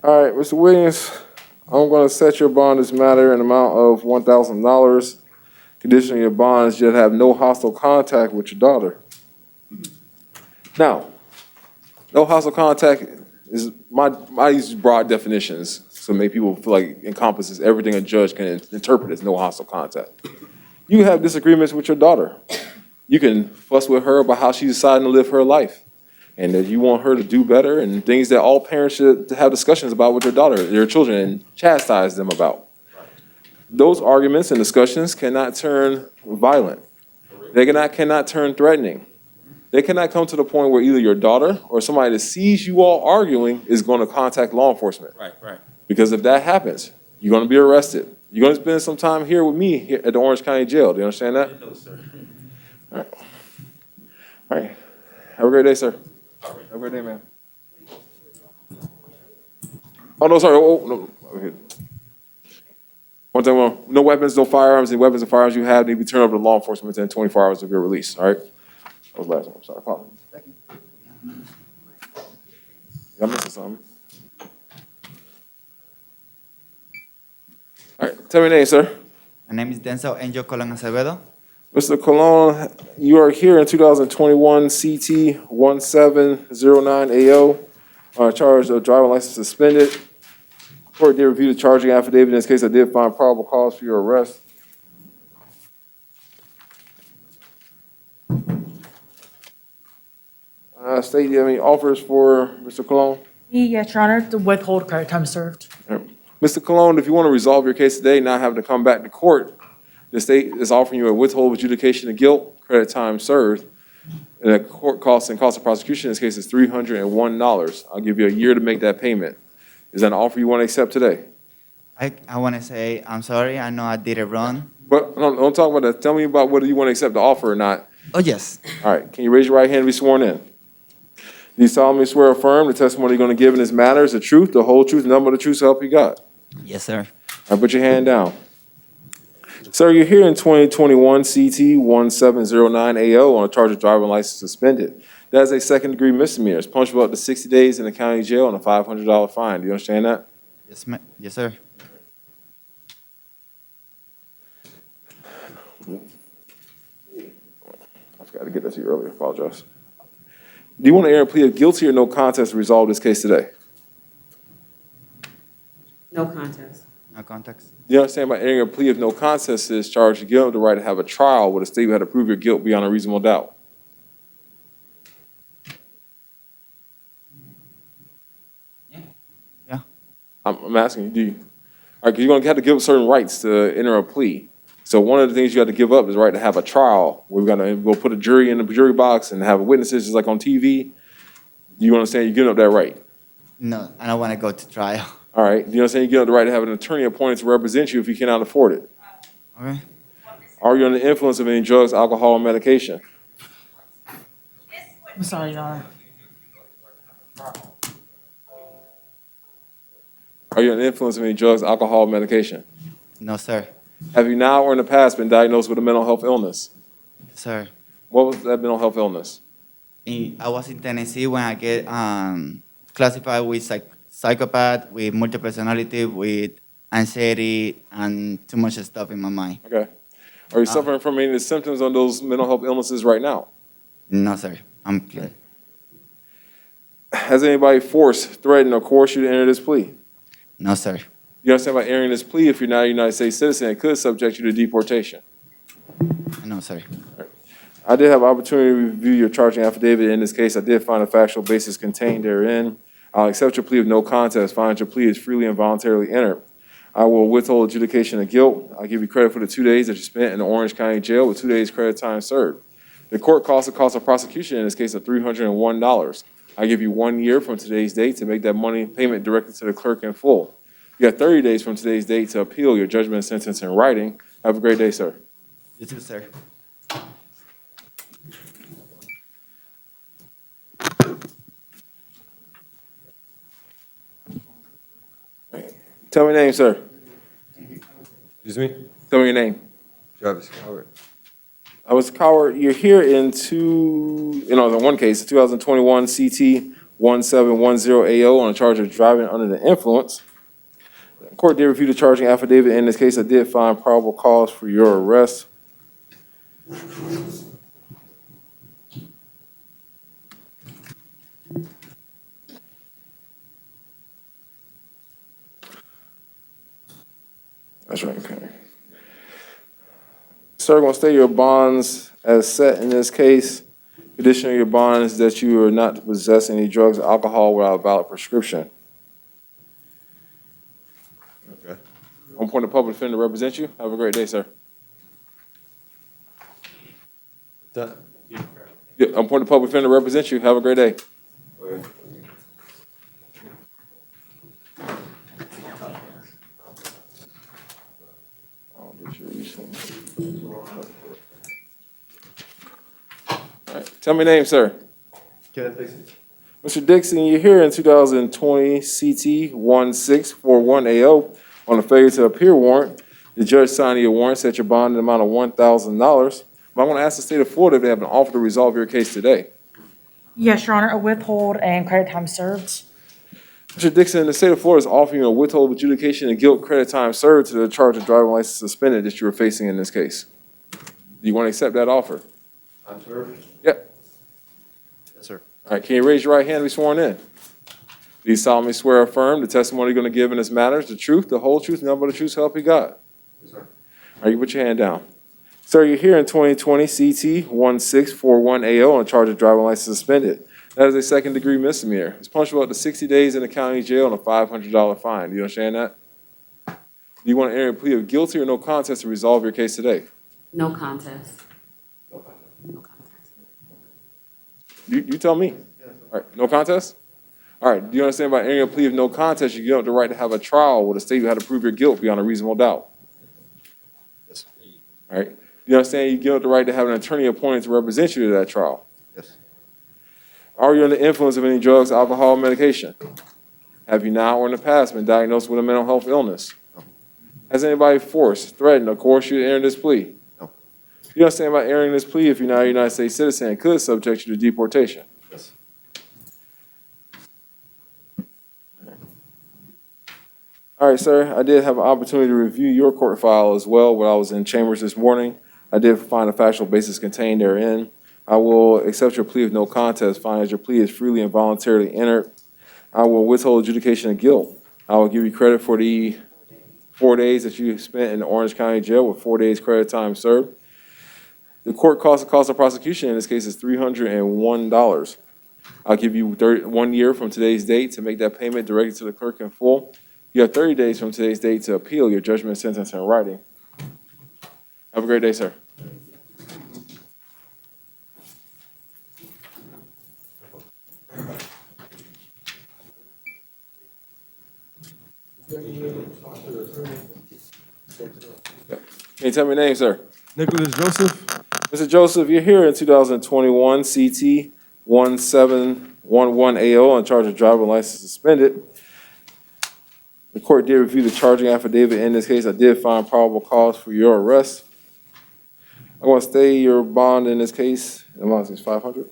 All right, Mr. Williams, I'm going to set your bond this matter in amount of $1,000. Conditioning your bond is you have no hostile contact with your daughter. Now, no hostile contact is I use broad definitions so make people feel like it encompasses everything a judge can interpret as no hostile contact. You have disagreements with your daughter. You can fuss with her about how she's deciding to live her life and that you want her to do better and things that all parents should have discussions about with their daughter, their children, and chastise them about. Those arguments and discussions cannot turn violent. They cannot turn threatening. They cannot come to the point where either your daughter or somebody that sees you all arguing is going to contact law enforcement. Right. Because if that happens, you're going to be arrested. You're going to spend some time here with me here at the Orange County Jail. Do you understand that? No, sir. All right. Have a great day, sir. Have a great day, man. Oh, no, sorry. Oh, no. Okay. One time, no weapons, no firearms. Any weapons and firearms you have need to be turned over to law enforcement within 24 hours of your release. All right? That was the last one. I'm sorry. Apologies. Thank you. I'm missing something. All right. Tell me your name, sir. My name is Denzel Angel Colon Acevedo. Mr. Colon, you are here in 2021 CT 1709AO on a charge of driving license suspended. Court did review the charging affidavit. In this case, I did find probable cause for your arrest. State, do you have any offers for Mr. Colon? Yes, Your Honor, to withhold credit time served. Mr. Colon, if you want to resolve your case today, not having to come back to court, the state is offering you a withhold adjudication of guilt, credit time served, and the court cost and cost of prosecution in this case is $301. I'll give you a year to make that payment. Is that an offer you want to accept today? I want to say I'm sorry. I know I did it wrong. But don't talk about that. Tell me about whether you want to accept the offer or not. Oh, yes. All right. Can you raise your right hand and be sworn in? Do you solemnly swear or affirm the testimony you're going to give in this matter is the truth, the whole truth, nothing but the truth, so help you God? Yes, sir. All right, put your hand down. Sir, you're here in 2021 CT 1709AO on a charge of driving license suspended. That is a second-degree misdemeanor. It's punishable up to 60 days in the county jail and a $500 fine. Do you understand that? Yes, sir. I forgot to get that to you earlier. Apologize. Do you want to enter a plea of guilty or no contest to resolve this case today? No contest. No context. Do you understand by entering a plea of no contest to this charge, you give the right to have a trial where the state will have to prove your guilt beyond a reasonable doubt? Yeah. I'm asking you, do you? All right, because you're going to have to give up certain rights to enter a plea. So one of the things you have to give up is the right to have a trial. We're going to go put a jury in the jury box and have witnesses just like on TV. Do you understand you're giving up that right? No, I don't want to go to trial. All right. Do you understand you give up the right to have an attorney appointed to represent you if you cannot afford it? Okay. Are you under the influence of any drugs, alcohol, or medication? I'm sorry, Your Honor. Are you under the influence of any drugs, alcohol, or medication? No, sir. Have you now or in the past been diagnosed with a mental health illness? Sir. What was that mental health illness? I was in Tennessee when I get classified with psychopath, with multiple personality, with anxiety, and too much stuff in my mind. Okay. Are you suffering from any of the symptoms of those mental health illnesses right now? No, sir. I'm clean. Has anybody forced, threatened, or coerced you to enter this plea? No, sir. You understand by entering this plea, if you're not a United States citizen, it could subject you to deportation. No, sir. I did have opportunity to review your charging affidavit. In this case, I did find a factual basis contained therein. I'll accept your plea of no contest, find your plea is freely and voluntarily entered. I will withhold adjudication of guilt. I'll give you credit for the 2 days that you spent in the Orange County Jail with 2 days credit time served. The court cost of prosecution in this case of $301. I give you 1 year from today's date to make that money payment directly to the clerk in full. You got 30 days from today's date to appeal your judgment and sentence in writing. Have a great day, sir. You too, sir. Tell me your name, sir. Excuse me? Tell me your name. Travis Howard. Mr. Coward, you're here in one case, 2021 CT 1710AO on a charge of driving under the influence. The court did review the charging affidavit. In this case, I did find probable cause for your arrest. That's right, okay. Sir, I'm going to state your bonds as set in this case. Condition of your bond is that you are not to possess any drugs or alcohol without a valid prescription. Okay. I'm appointed public defender to represent you. Have a great day, sir. Yeah, I'm appointed public defender to represent you. Have a great day. All right, tell me your name, sir. Kenneth Dixon. Mr. Dixon, you're here in 2020 CT 1641AO on a failure to appear warrant. The judge signed your warrant, set your bond in the amount of $1,000. But I want to ask the state of Florida if they have an offer to resolve your case today. Yes, Your Honor, a withhold and credit time served. Mr. Dixon, the state of Florida is offering you a withhold adjudication and guilt credit time served to the charge of driving license suspended that you were facing in this case. Do you want to accept that offer? I'm sure. Yep. Yes, sir. All right, can you raise your right hand and be sworn in? Do you solemnly swear or affirm the testimony you're going to give in this matter is the truth, the whole truth, and nothing but the truth, so help you God? Yes, sir. All right, you put your hand down. Sir, you're here in 2020 CT 1641AO on a charge of driving license suspended. That is a second-degree misdemeanor. It's punishable up to 60 days in the county jail and a $500 fine. Do you understand that? Do you want to enter a plea of guilty or no contest to resolve your case today? No contest. No contest. You tell me. All right, no contest? All right, do you understand by entering a plea of no contest, you give up the right to have a trial where the state will have to prove your guilt beyond a reasonable doubt? Yes. All right, do you understand you give up the right to have an attorney appointed to represent you to that trial? Yes. Are you under the influence of any drugs, alcohol, or medication? Have you now or in the past been diagnosed with a mental health illness? No. Has anybody forced, threatened, or coerced you to enter this plea? No. You understand by entering this plea, if you're not a United States citizen, it could subject you to deportation. Yes. All right, sir, I did have an opportunity to review your court file as well when I was in chambers this morning. I did find a factual basis contained therein. I will accept your plea of no contest, find that your plea is freely and voluntarily entered. I will withhold adjudication of guilt. I will give you credit for the 4 days that you spent in the Orange County Jail with 4 days credit time served. The court cost of prosecution in this case is $301. I'll give you 1 year from today's date to make that payment directly to the clerk in full. You have 30 days from today's date to appeal your judgment, sentence, in writing. Have a great day, sir. Can you tell me your name, sir? Nicholas Joseph. Mr. Joseph, you're here in 2021 CT 1711AO on charge of driving license suspended. The court did review the charging affidavit. In this case, I did find probable cause for your arrest. I want to stay your bond in this case. The amount is $500.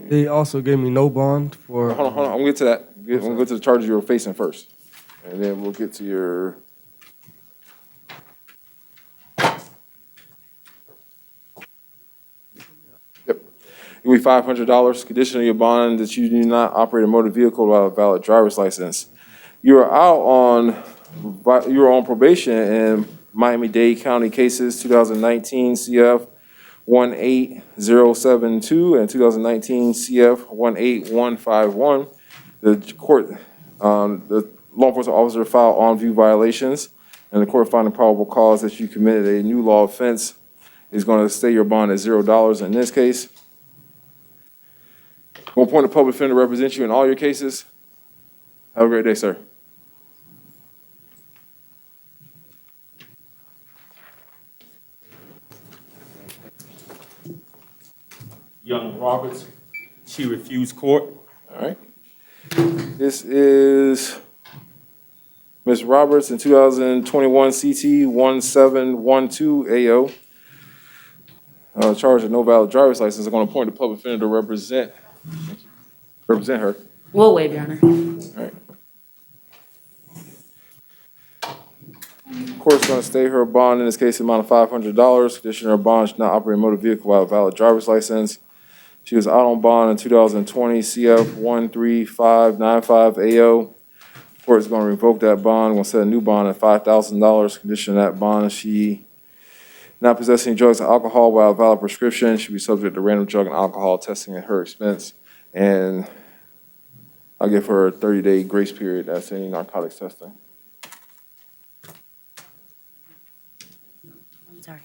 They also gave me no bond for. Hold on. I'm going to get to that. I'm going to go to the charges you were facing first. And then we'll get to your. Yep. Give me $500. Condition of your bond that you do not operate a motor vehicle without a valid driver's license. You are on probation in Miami-Dade County cases 2019 CF 18072 and 2019 CF 18151. The court, the law enforcement officer filed on-view violations, and the court finding probable cause that you committed a new law offense is going to stay your bond at $0 in this case. We'll appoint a public defender to represent you in all your cases. Have a great day, sir. Young Roberts, she refused court. All right. This is Ms. Roberts in 2021 CT 1712AO. charge of no valid driver's license. I'm going to appoint a public defender to represent her. We'll waive, Your Honor. All right. Court's going to stay her bond in this case, the amount of $500. Condition her bond should not operate a motor vehicle without a valid driver's license. She was out on bond in 2020, CF 13595AO. Court is going to revoke that bond. Going to set a new bond at $5,000. Condition that bond, she not possessing drugs and alcohol without a valid prescription. Should be subject to random drug and alcohol testing at her expense. And I'll give her a 30-day grace period as any narcotics testing. I'm sorry.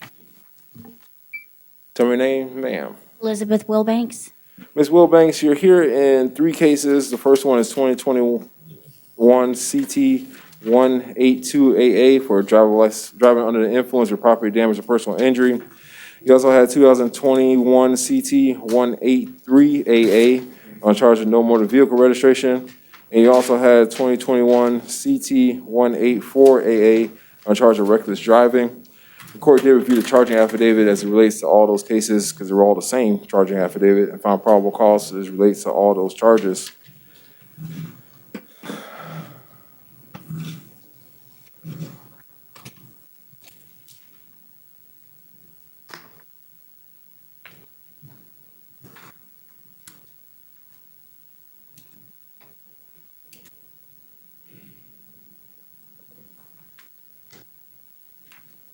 Tell me your name, ma'am. Elizabeth Wilbanks. Ms. Wilbanks, you're here in 3 cases. The first one is 2021 CT 182AA for driving under the influence or property damage or personal injury. You also had 2021 CT 183AA on charge of no motor vehicle registration. And you also had 2021 CT 184AA on charge of reckless driving. The court did review the charging affidavit as it relates to all those cases because they're all the same charging affidavit and found probable cause as it relates to all those charges.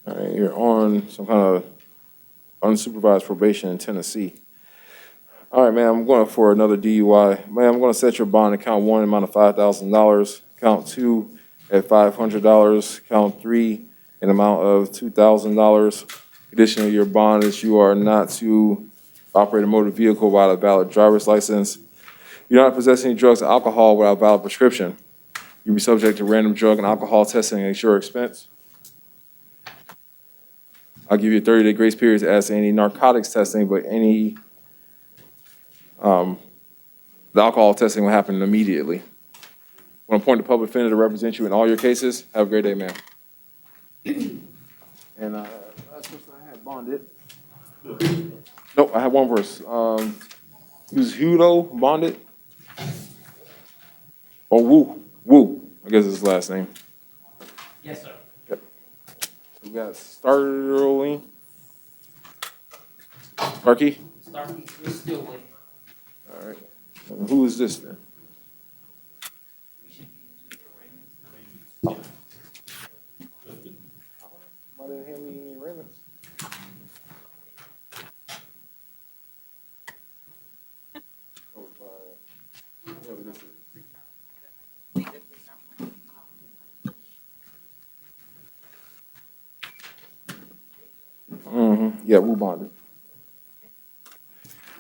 All right, you're on some kind of unsupervised probation in Tennessee. All right, ma'am, I'm going for another DUI. Ma'am, I'm going to set your bond at count 1, amount of $5,000, count 2 at $500, count 3 an amount of $2,000. Condition of your bond is you are not to operate a motor vehicle without a valid driver's license. You're not possessing any drugs or alcohol without a valid prescription. You'll be subject to random drug and alcohol testing at your expense. I'll give you a 30-day grace period as any narcotics testing, but any, the alcohol testing will happen immediately. I'm going to appoint a public defender to represent you in all your cases. Have a great day, ma'am. And last person I had bonded. Nope, I had one verse. Who's Hudo bonded? Or Wu, I guess is his last name. Yes, sir. We got Starling. Starkey? Starkey, we're still waiting. All right. And who is this then? Oh. Why didn't hand me any arraignments? Yeah, Wu bonded.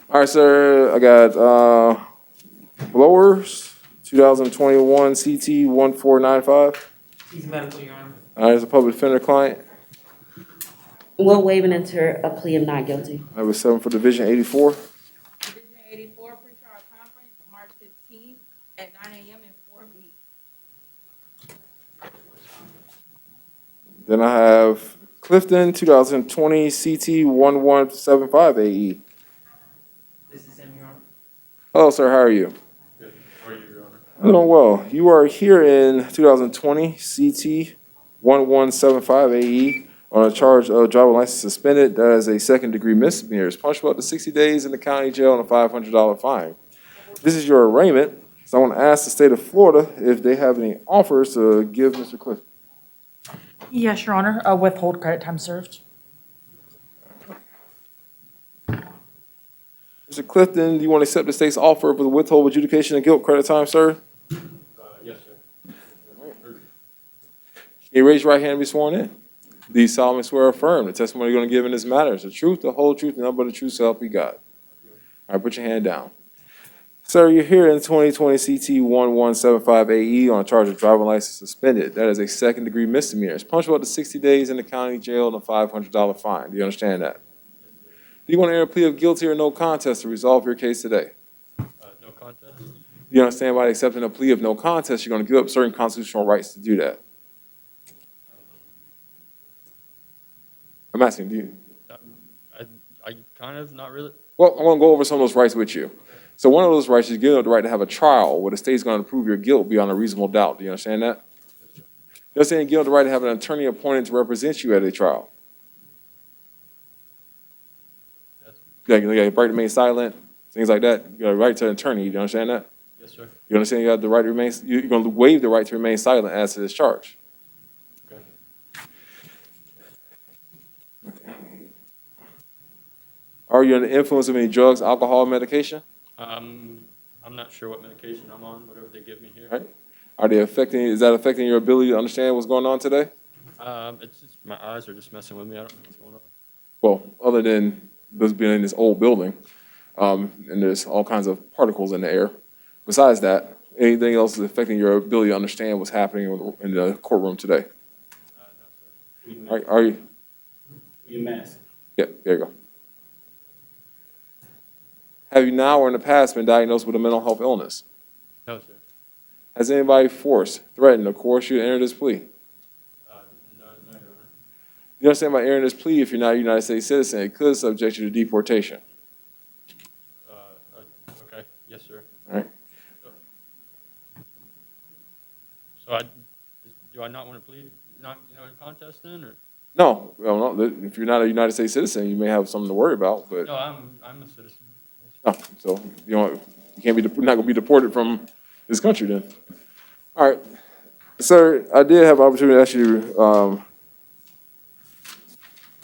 All right, sir. I got blowers, 2021 CT 1495. He's medical, Your Honor. All right, there's a public defender client. We'll waive and enter a plea of not guilty. I have a 7 for Division 84. Division 84, pretrial conference, March 15th at 9 a.m. in 4B. Then I have Clifton, 2020 CT 1175 AE. This is him, Your Honor. Hello, sir. How are you? Good. How are you, Your Honor? I'm doing well. You are here in 2020 CT 1175 AE on a charge of driver license suspended. That is a 2nd-degree misdemeanor. It's punishable up to 60 days in the county jail and a $500 fine. This is your arraignment. So I want to ask the state of Florida if they have any offers to give Mr. Clifton. Yes, Your Honor, withhold credit time served. Mr. Clifton, do you want to accept the state's offer for the withhold adjudication of guilt credit time, sir? Yes, sir. Can you raise your right hand and be sworn in? Do you solemnly swear or affirm the testimony you're going to give in this matter is the truth, the whole truth, and nothing but the truth, so help you God? All right, put your hand down. Sir, you're here in 2020 CT 1175 AE on a charge of driving license suspended. That is a 2nd-degree misdemeanor. It's punishable up to 60 days in the county jail and a $500 fine. Do you understand that? Do you want to enter a plea of guilty or no contest to resolve your case today? No contest? Do you understand by accepting a plea of no contest, you're going to give up certain constitutional rights to do that? I'm asking, do you? I kind of, not really. Well, I want to go over some of those rights with you. So one of those rights is you give the right to have a trial where the state's going to prove your guilt beyond a reasonable doubt. Do you understand that? You understand you give the right to have an attorney appointed to represent you at a trial. You got the right to remain silent, things like that. You got the right to an attorney. You understand that? Yes, sir. You understand you got the right to remain, you're going to waive the right to remain silent as to this charge. Okay. Are you under the influence of any drugs, alcohol, or medication? I'm not sure what medication I'm on, whatever they give me here. Right. Are they is that affecting your ability to understand what's going on today? It's just, my eyes are just messing with me. I don't know what's going on. Well, other than this being in this old building, and there's all kinds of particles in the air. Besides that, anything else is affecting your ability to understand what's happening in the courtroom today? No, sir. Are you? You mask. Yeah, there you go. Have you now or in the past been diagnosed with a mental health illness? No, sir. Has anybody forced, threatened, or coerced you to enter this plea? No, Your Honor. You understand by entering this plea, if you're not a United States citizen, it could subject you to deportation. Okay, yes, sir. All right. So do I not want to plead, not, in contest then, or? No, well, no, if you're not a United States citizen, you may have something to worry about, but No, I'm a citizen. no. So you can't be, not going to be deported from this country then. All right, sir, I did have an opportunity to ask you to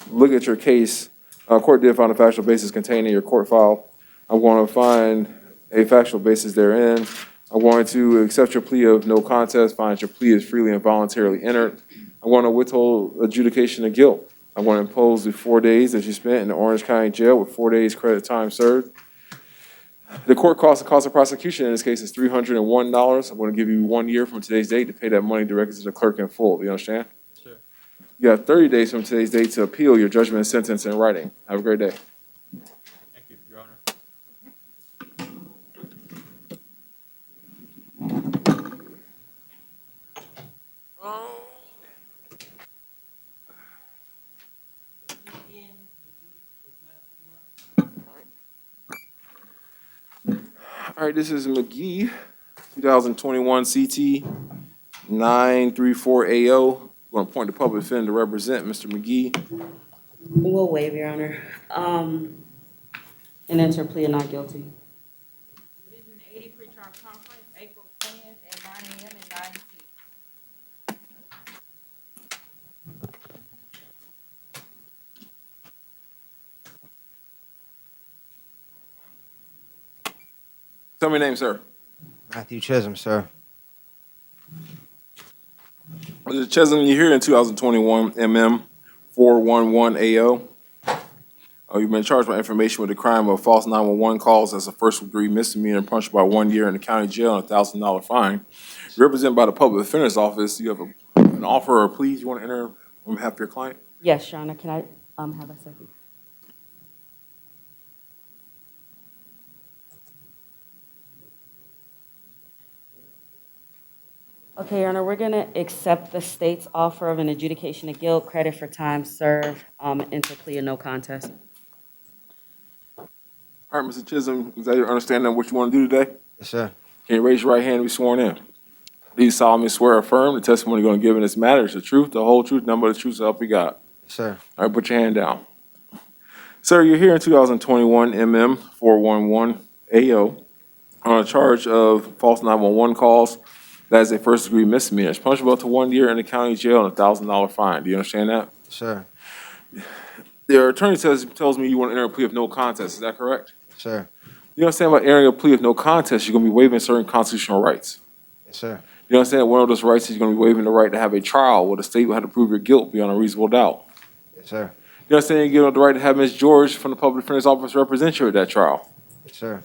look at your case. Court did find a factual basis contained in your court file. I'm going to find a factual basis therein. I'm going to accept your plea of no contest, find your plea is freely and voluntarily entered. I'm going to withhold adjudication of guilt. I'm going to impose the 4 days that you spent in the Orange County Jail with 4 days credit time served. The court cost of prosecution in this case is $301. I'm going to give you 1 year from today's date to pay that money directly to the clerk in full. Do you understand? Sir. You have 30 days from today's date to appeal your judgment and sentence in writing. Have a great day. Thank you, Your Honor. All right, this is McGee, 2021 CT 934AO. I'm going to appoint the public defender to represent Mr. McGee. We'll waive, Your Honor. And enter a plea of not guilty. Division 80 pre-trial conference, April 10th at 9 a.m. and 9 p.m. Tell me your name, sir. Matthew Chisholm, sir. Mr. Chesum, you're here in 2021 MM 411AO. You've been charged with information with the crime of false 911 calls as a first-degree misdemeanor and punished by 1 year in the county jail and a $1,000 fine. You're represented by the public defender's office. You have an offer or a plea you want to enter on behalf of your client? Yes, Your Honor. Can I have a second? Okay, Your Honor, we're going to accept the state's offer of an adjudication of guilt, credit for time served, enter plea of no contest. All right, Mr. Chisholm, is that your understanding of what you want to do today? Yes, sir. Can you raise your right hand and be sworn in? Do you solemnly swear or affirm the testimony you're going to give in this matter is the truth, the whole truth, nothing but the truth, so help you God? Yes, sir. All right, put your hand down. Sir, you're here in 2021 MM 411AO on a charge of false 911 calls. That is a first-degree misdemeanor. It's punishable to 1 year in the county jail and a $1,000 fine. Do you understand that? Sir. Your attorney tells me you want to enter a plea of no contest. Is that correct? Sir. You understand by entering a plea of no contest, you're going to be waiving certain constitutional rights. Yes, sir. You understand that one of those rights is you're going to be waiving the right to have a trial where the state will have to prove your guilt beyond a reasonable doubt. Yes, sir. You understand you're given the right to have Ms. George from the public defender's office represent you at that trial. Yes, sir.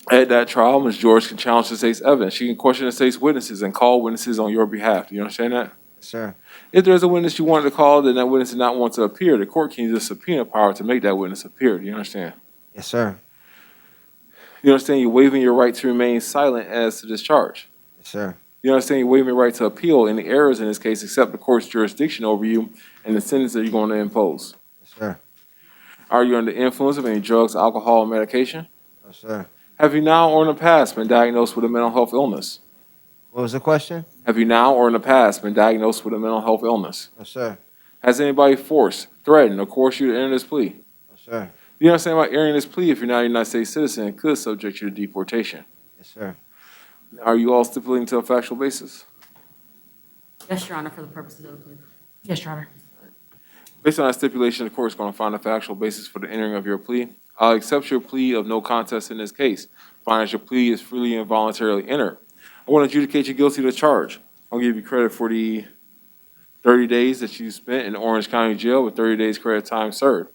At that trial, Ms. George can challenge the state's evidence. She can question the state's witnesses and call witnesses on your behalf. Do you understand that? Yes, sir. If there's a witness you wanted to call, then that witness did not want to appear, the court can use a subpoena power to make that witness appear. Do you understand? Yes, sir. You understand you're waiving your right to remain silent as to this charge? Yes, sir. You understand you're waiving your right to appeal any errors in this case, except the court's jurisdiction over you and the sentence that you're going to impose. Yes, sir. Are you under the influence of any drugs, alcohol, or medication? No, sir. Have you now or in the past been diagnosed with a mental health illness? What was the question? Have you now or in the past been diagnosed with a mental health illness? No, sir. Has anybody forced, threatened, or coerced you to enter this plea? No, sir. Do you understand about entering this plea if you're not a United States citizen and could subject you to deportation? Yes, sir. Are you all stipulating to a factual basis? Yes, Your Honor, for the purposes of the plea. Yes, Your Honor. Based on that stipulation, the court is going to find a factual basis for the entering of your plea. I'll accept your plea of no contest in this case. Find that your plea is freely and voluntarily entered. I want to adjudicate you guilty to the charge. I'll give you credit for the 30 days that you spent in Orange County Jail with 30 days credit time served.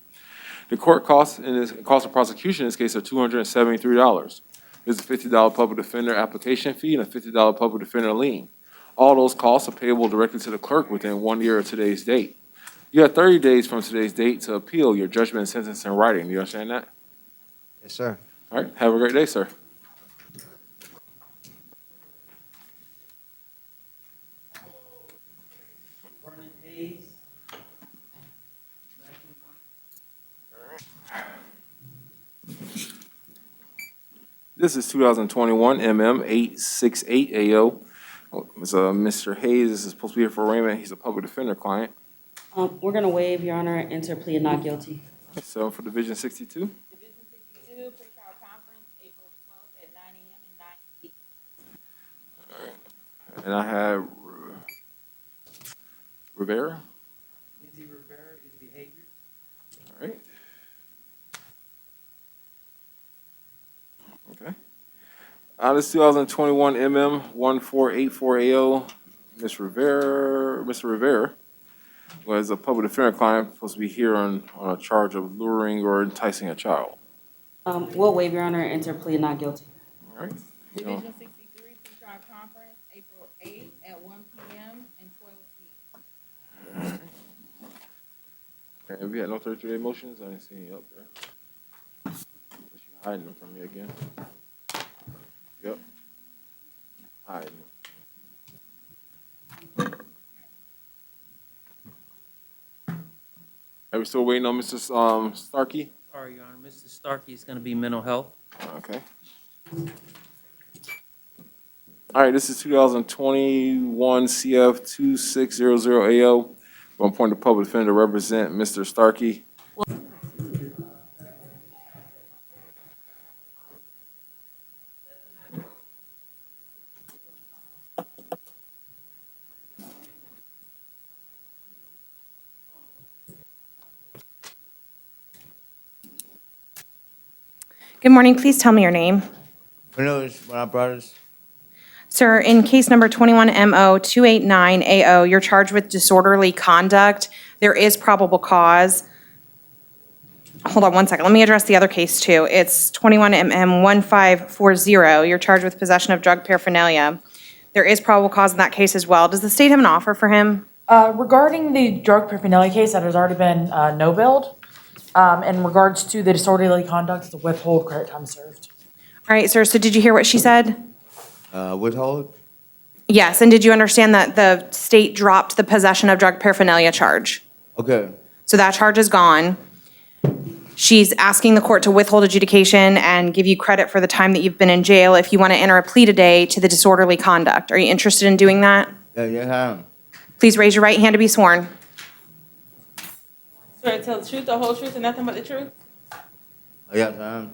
The court cost of prosecution in this case are $273. There's a $50 public defender application fee and a $50 public defender lien. All those costs are payable directly to the clerk within 1 year of today's date. You have 30 days from today's date to appeal your judgment and sentence in writing. Do you understand that? Yes, sir. All right, have a great day, sir. This is 2021 MM 868 AO. Mr. Hayes, this is supposed to be here for arraignment. He's a public defender client. We're going to waive, Your Honor, and enter plea of not guilty. So for Division 62. Division 62, pretrial conference, April 12th at 9 a.m. and 9 p.m. And I have Rivera. Izzy Rivera is behavior. All right. Okay. This 2021 MM 1484 AO. Mr. Rivera was a public defender client supposed to be here on a charge of luring or enticing a child. We'll waive, Your Honor, and enter plea of not guilty. All right. Division 63, pretrial conference, April 8th at 1 p.m. and 12 p.m. And we had no 33-day motions. I didn't see any up there. Unless you hiding them from me again. Yep. Hiding them. Are we still waiting on Mr. Starkey? Sorry, Your Honor. Mr. Starkey is going to be mental health. Okay. All right, this is 2021 CF 2600 AO. I'm going to appoint the public defender to represent Mr. Starkey. Good morning. Please tell me your name. Buenos brothers. Sir, in case number 21MO289AO, you're charged with disorderly conduct. There is probable cause. Hold on one second. Let me address the other case too. It's 21MM1540. You're charged with possession of drug paraphernalia. There is probable cause in that case as well. Does the state have an offer for him? Regarding the drug paraphernalia case, that has already been no billed. In regards to the disorderly conduct, the withhold credit time served. All right, sir. So did you hear what she said? Withhold? Yes. And did you understand that the state dropped the possession of drug paraphernalia charge? Okay. So that charge is gone. She's asking the court to withhold adjudication and give you credit for the time that you've been in jail if you want to enter a plea today to the disorderly conduct. Are you interested in doing that? Yeah. Please raise your right hand to be sworn. Swear to tell the truth, the whole truth, and nothing but the truth? Yes, I am.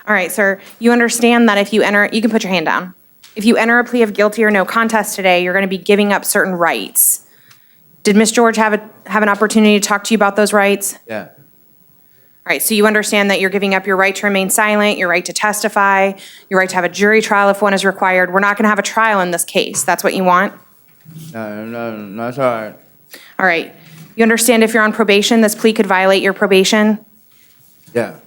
All right, sir. You understand that if you enter, you can put your hand down. If you enter a plea of guilty or no contest today, you're going to be giving up certain rights. Did Ms. George have an opportunity to talk to you about those rights? Yeah. All right, so you understand that you're giving up your right to remain silent, your right to testify, your right to have a jury trial if one is required. We're not going to have a trial in this case. That's what you want? No, it's all right. All right. You understand if you're on probation, this plea could violate your probation? Yeah.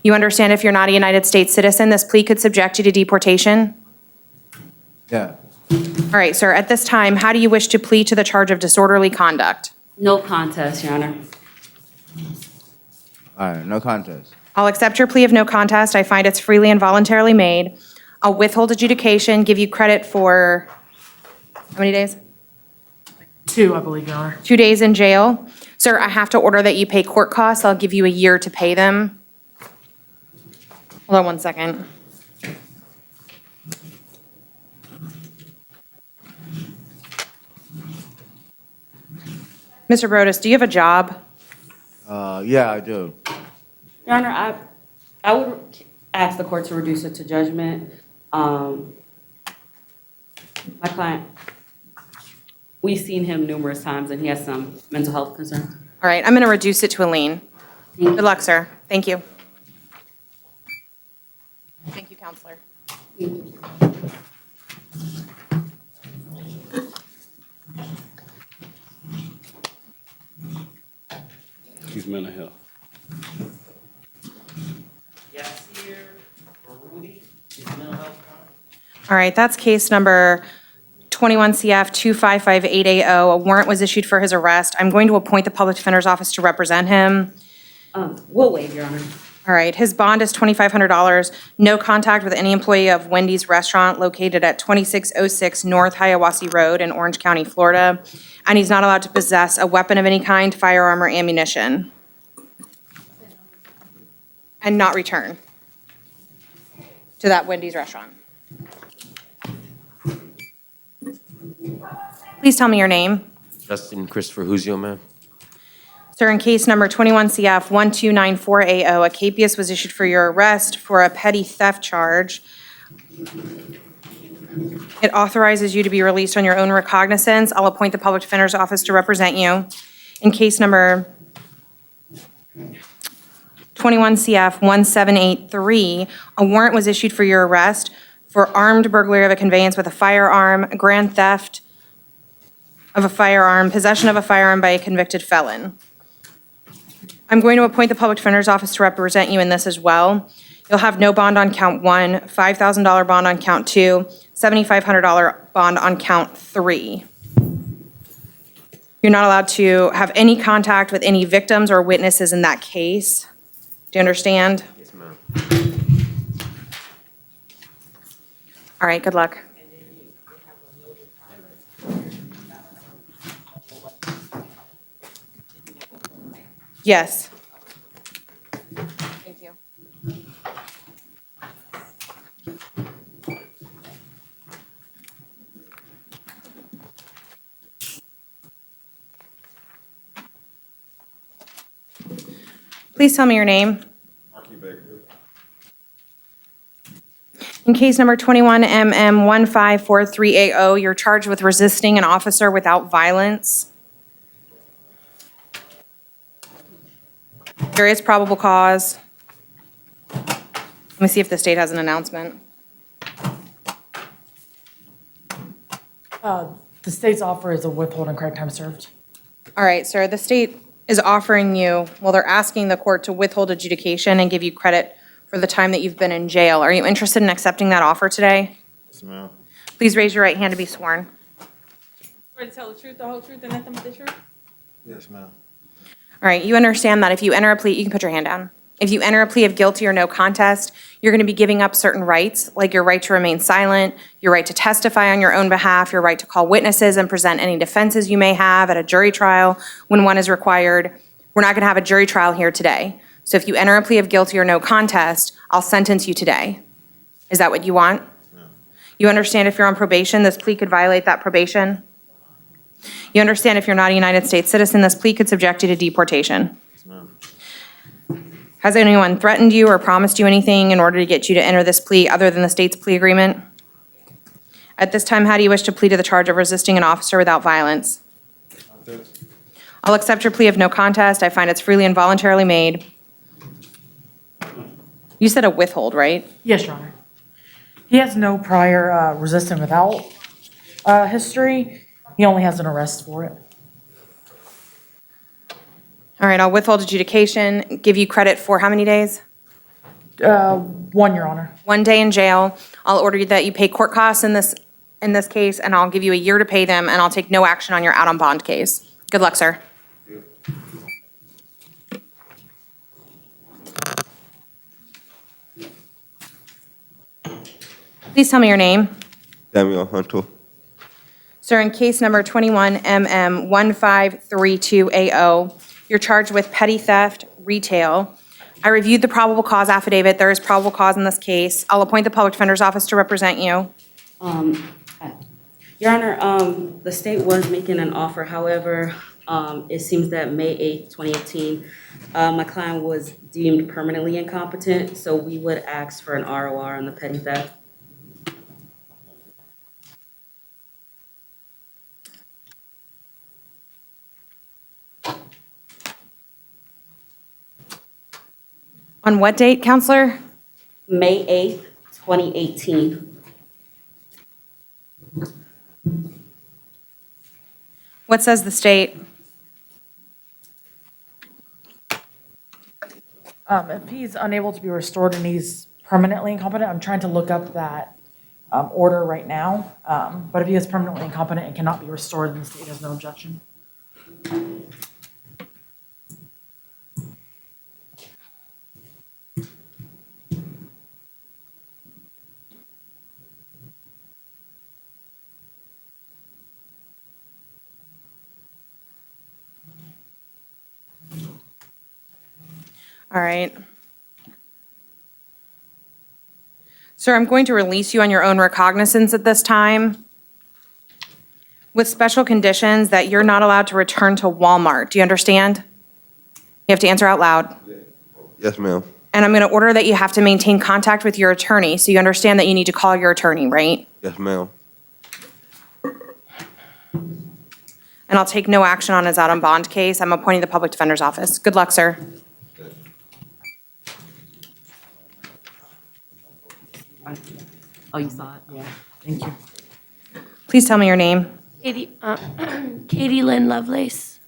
You understand if you're not a United States citizen, this plea could subject you to deportation? Yeah. All right, sir, at this time, how do you wish to plead to the charge of disorderly conduct? No contest, Your Honor. All right, no contest. I'll accept your plea of no contest. I find it's freely and voluntarily made. I'll withhold adjudication, give you credit for, how many days? 2, I believe, Your Honor. 2 days in jail. Sir, I have to order that you pay court costs. I'll give you a year to pay them. Hold on one second. Mr. Brodus, do you have a job? Yeah, I do. Your Honor, I would ask the court to reduce it to judgment. My client, we've seen him numerous times, and he has some mental health concerns. All right, I'm going to reduce it to a lien. Good luck, sir. Thank you. Thank you, Counselor. He's mental health. Yes, here, for Rudy, is mental health. All right, that's case number 21 CF 255880. A warrant was issued for his arrest. I'm going to appoint the Public Defender's Office to represent him. We'll waive, Your Honor. All right, his bond is $2,500. No contact with any employee of Wendy's Restaurant located at 2606 North Hiawassee Road in Orange County, Florida. And he's not allowed to possess a weapon of any kind, firearm, or ammunition. And not return to that Wendy's restaurant. Please tell me your name. Justin Christopher Huzio, ma'am. Sir, in case number 21 CF 1294AO, a capias was issued for your arrest for a petty theft charge. It authorizes you to be released on your own recognizance. I'll appoint the Public Defender's Office to represent you. In case number 21 CF 1783, a warrant was issued for your arrest for armed burglary of a conveyance with a firearm, grand theft of a firearm, possession of a firearm by a convicted felon. I'm going to appoint the Public Defender's Office to represent you in this as well. You'll have no bond on count 1, $5,000 bond on count 2, $7,500 bond on count 3. You're not allowed to have any contact with any victims or witnesses in that case. Do you understand? Yes, ma'am. All right, good luck. Yes. Thank you. Please tell me your name. In case number 21MM154380, you're charged with resisting an officer without violence. There is probable cause. Let me see if the state has an announcement. The state's offer is a withholding credit time served. All right, sir, the state is offering you, well, they're asking the court to withhold adjudication and give you credit for the time that you've been in jail. Are you interested in accepting that offer today? Yes, ma'am. Please raise your right hand to be sworn. Swear to tell the truth, the whole truth, and nothing but the truth? Yes, ma'am. All right, you understand that if you enter a plea, you can put your hand down. If you enter a plea of guilty or no contest, you're going to be giving up certain rights, like your right to remain silent, your right to testify on your own behalf, your right to call witnesses and present any defenses you may have at a jury trial when one is required. We're not going to have a jury trial here today. So if you enter a plea of guilty or no contest, I'll sentence you today. Is that what you want? No. You understand if you're on probation, this plea could violate that probation? You understand if you're not a United States citizen, this plea could subject you to deportation? Yes, ma'am. Has anyone threatened you or promised you anything in order to get you to enter this plea other than the state's plea agreement? At this time, how do you wish to plead to the charge of resisting an officer without violence? I'll accept your plea of no contest. I find it's freely and voluntarily made. You said a withhold, right? Yes, Your Honor. He has no prior resisting without history. He only has an arrest for it. All right, I'll withhold adjudication, give you credit for how many days? 1, Your Honor. 1 day in jail. I'll order that you pay court costs in this case, and I'll give you a year to pay them, and I'll take no action on your out on bond case. Good luck, sir. Please tell me your name. Samuel Hunter. Sir, in case number 21MM1532AO, You're charged with petty theft, retail. I reviewed the probable cause affidavit. There is probable cause in this case. I'll appoint the public defender's office to represent you. Your Honor, the state was making an offer. However, it seems that May 8th, 2018, my client was deemed permanently incompetent, so we would ask for an ROR on the petty theft. On what date, Counselor? May 8th, 2018. What says the state? If he's unable to be restored and he's permanently incompetent, I'm trying to look up that order right now. But if he is permanently incompetent and cannot be restored, then the state has no objection. All right. Sir, I'm going to release you on your own recognizance at this time with special conditions that you're not allowed to return to Walmart. Do you understand? You have to answer out loud. Yes, ma'am. And I'm going to order that you have to maintain contact with your attorney, so you understand that you need to call your attorney, right? Yes, ma'am. And I'll take no action on his out on bond case. I'm appointing the public defender's office. Good luck, sir. Oh, you saw it? Yeah. Thank you. Please tell me your name. Katie Lynn Lovelace.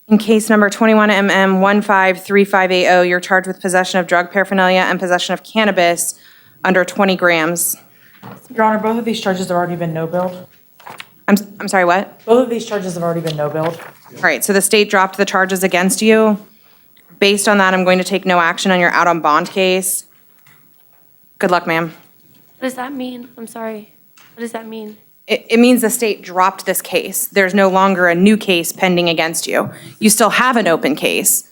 In case number 21MM153580, you're charged with possession of drug paraphernalia and possession of cannabis under 20 grams. Your Honor, both of these charges have already been no-billed. I'm sorry, what? Both of these charges have already been no-billed. All right, so the state dropped the charges against you. Based on that, I'm going to take no action on your out on bond case. Good luck, ma'am. What does that mean? I'm sorry. What does that mean? It means the state dropped this case. There's no longer a new case pending against you. You still have an open case.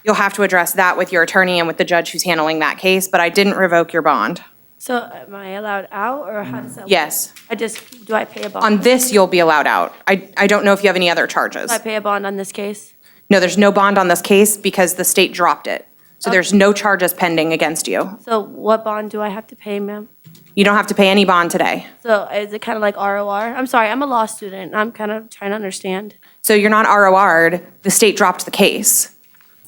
You'll have to address that with your attorney and with the judge who's handling that case, but I didn't revoke your bond. So am I allowed out or how does that work? Yes. Do I pay a bond? On this, you'll be allowed out. I don't know if you have any other charges. Do I pay a bond on this case? No, there's no bond on this case because the state dropped it. So there's no charges pending against you. So what bond do I have to pay, ma'am? You don't have to pay any bond today. So is it kind of like ROR? I'm sorry, I'm a law student. I'm kind of trying to understand. So you're not ROR'd, the state dropped the case.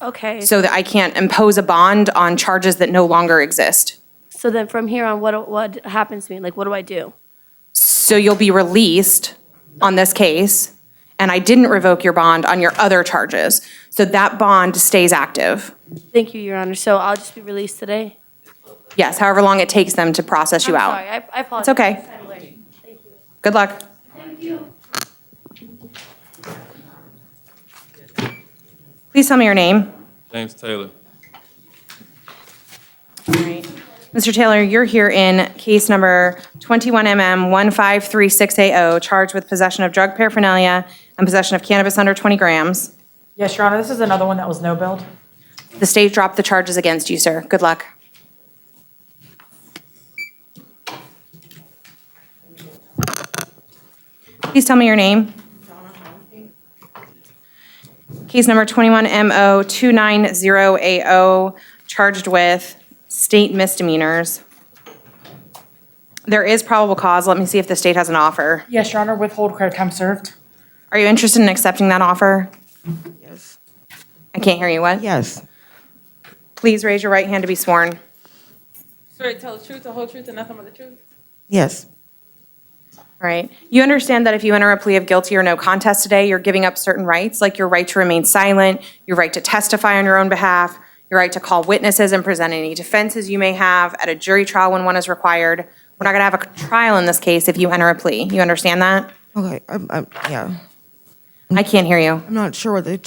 Okay. So that I can't impose a bond on charges that no longer exist. So then from here on, what happens to me? Like, what do I do? So you'll be released on this case, and I didn't revoke your bond on your other charges. So that bond stays active. Thank you, Your Honor. So I'll just be released today? Yes, however long it takes them to process you I'm out. sorry, I apologize. It's okay. Thank you. Good luck. Thank you. Please tell me your name. James Taylor. All right. Mr. Taylor, you're here in case number 21MM153680, charged with possession of drug paraphernalia and possession of cannabis under 20 grams. Yes, Your Honor, this is another one that was no-billed. The state dropped the charges against you, sir. Good luck. Please tell me your name. Case number 21MO29080, charged with state misdemeanors. There is probable cause. Let me see if the state has an offer. Yes, Your Honor, withhold credit time served. Are you interested in accepting that offer? Yes. I can't hear you. What? Yes. Please raise your right hand to be sworn. Swear to tell the truth, the whole truth, and nothing but the truth? Yes. All right. You understand that if you enter a plea of guilty or no contest today, you're giving up certain rights, like your right to remain silent, your right to testify on your own behalf, your right to call witnesses and present any defenses you may have at a jury trial when one is required. We're not going to have a trial in this case if you enter a plea. You understand that? Okay, yeah. I can't hear you. I'm not sure what the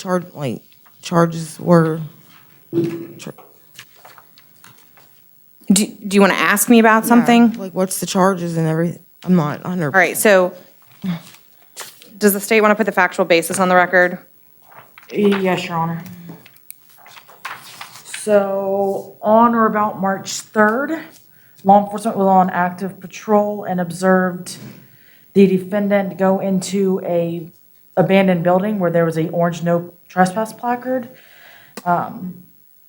charges were. Do you want to ask me about something? Like, what's the charges and everything? I'm not 100%. All right, so does the state want to put the factual basis on the record? Yes, Your Honor. So on or about March 3rd, law enforcement was on active patrol and observed the defendant go into a abandoned building where there was a orange no trespass placard.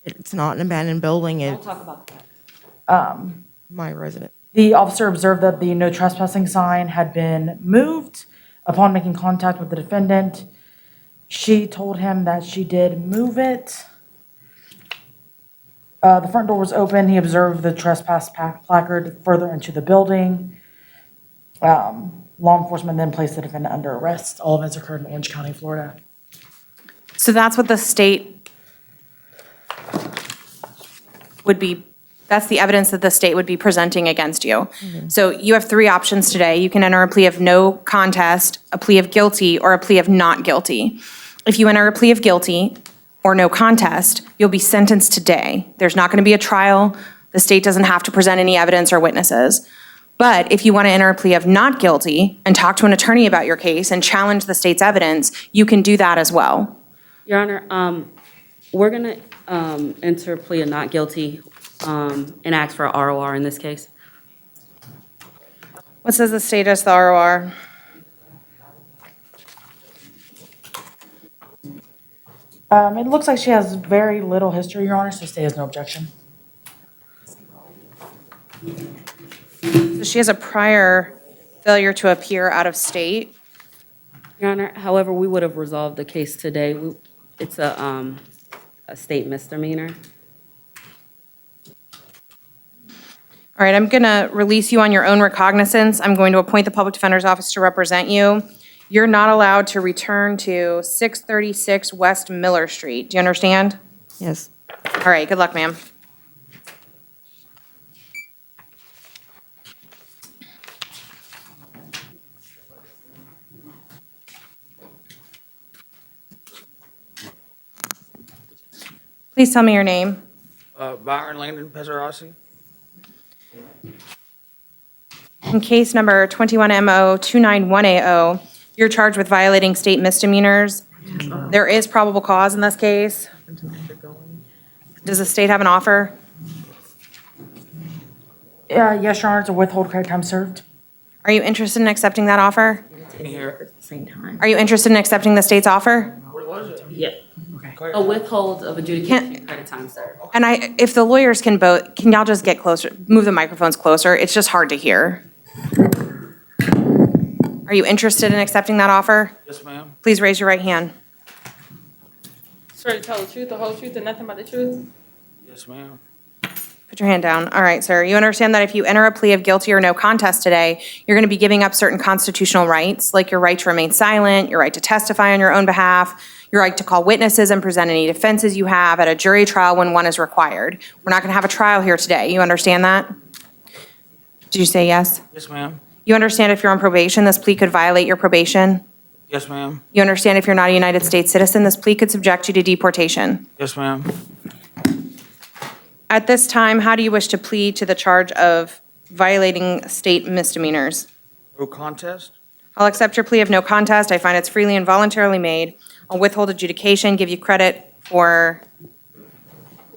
It's not an abandoned building, Don't it's talk about that. my resident. The officer observed that the no trespassing sign had been moved. Upon making contact with the defendant, she told him that she did move it. The front door was open. He observed the trespass placard further into the building. Law enforcement then placed the defendant under arrest. All events occurred in Orange County, Florida. So that's what the state would be, that's the evidence that the state would be presenting against you. So you have three options today. You can enter a plea of no contest, a plea of guilty, or a plea of not guilty. If you enter a plea of guilty or no contest, you'll be sentenced today. There's not going to be a trial. The state doesn't have to present any evidence or witnesses. But if you want to enter a plea of not guilty and talk to an attorney about your case and challenge the state's evidence, you can do that as well. Your Honor, we're going to enter a plea of not guilty and ask for a ROR in this case. What says the state as the ROR? It looks like she has very little history, Your Honor, so state has no objection. So she has a prior failure to appear out of state. Your Honor, however, we would have resolved the case today. It's a state misdemeanor. All right, I'm going to release you on your own recognizance. I'm going to appoint the public defender's office to represent you. You're not allowed to return to 636 West Miller Street. Do you understand? Yes. All right, good luck, ma'am. Please tell me your name. Byron Landon Pesarasi. In case number 21MO291AO, you're charged with violating state misdemeanors. There is probable cause in this case. Does the state have an offer? Yes, Your Honor, to withhold credit time served. Are you interested in accepting that offer? Here. At the same time. Are you interested in accepting the state's offer? What was it? Yeah. A withhold of adjudication and credit time served. And if the lawyers can both, can y'all just get closer, move the microphones closer? It's just hard to hear. Are you interested in accepting that offer? Yes, ma'am. Please raise your right hand. Swear to tell the truth, the whole truth, and nothing but the truth? Yes, ma'am. Put your hand down. All right, sir. You understand that if you enter a plea of guilty or no contest today, you're going to be giving up certain constitutional rights, like your right to remain silent, your right to testify on your own behalf, your right to call witnesses and present any defenses you have at a jury trial when one is required. We're not going to have a trial here today. You understand that? Did you say yes? Yes, ma'am. You understand if you're on probation, this plea could violate your probation? Yes, ma'am. You understand if you're not a United States citizen, this plea could subject you to deportation? Yes, ma'am. At this time, how do you wish to plead to the charge of violating state misdemeanors? No contest? I'll accept your plea of no contest. I find it's freely and voluntarily made. I'll withhold adjudication, give you credit for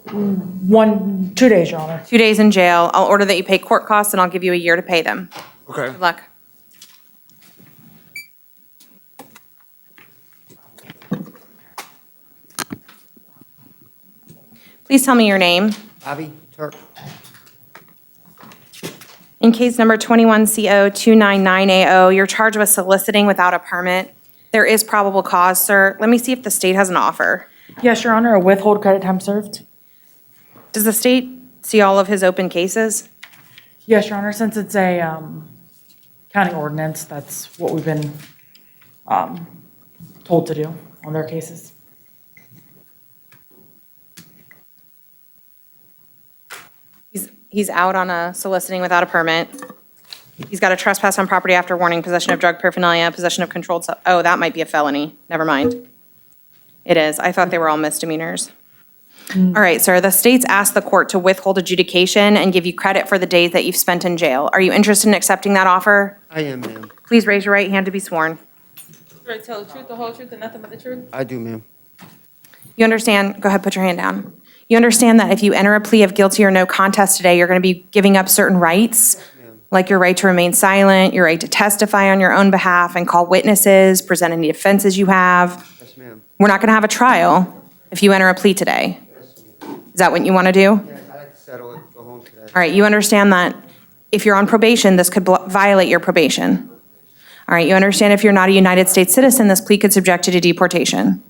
2 days, Your Honor. 2 days in jail. I'll order that you pay court costs, and I'll give you a year to pay them. Okay. Good luck. Please tell me your name. Avi Turk. In case number 21CO299AO, you're charged with soliciting without a permit. There is probable cause, sir. Let me see if the state has an offer. Yes, Your Honor, a withhold credit time served. Does the state see all of his open cases? Yes, Your Honor, since it's a county ordinance, that's what we've been told to do on their cases. He's out on a soliciting without a permit. He's got a trespass on property after warning, possession of drug paraphernalia, possession of controlled, oh, that might be a felony. Never mind. It is. I thought they were all misdemeanors. All right, sir, the state's asked the court to withhold adjudication and give you credit for the days that you've spent in jail. Are you interested in accepting that offer? I am, ma'am. Please raise your right hand to be sworn. Swear to tell the truth, the whole truth, and nothing but the truth? I do, ma'am. You understand, go ahead, put your hand down. You understand that if you enter a plea of guilty or no contest today, you're going to be giving up certain rights, like your right to remain silent, your right to testify on your own behalf and call witnesses, present any defenses you have. Yes, ma'am. We're not going to have a trial if you enter a plea today. Is that what you want to do? Yes, I'd like to settle it, go home today. All right, you understand that if you're on probation, this could violate your probation. All right, you understand if you're not a United States citizen, this plea could subject you to deportation.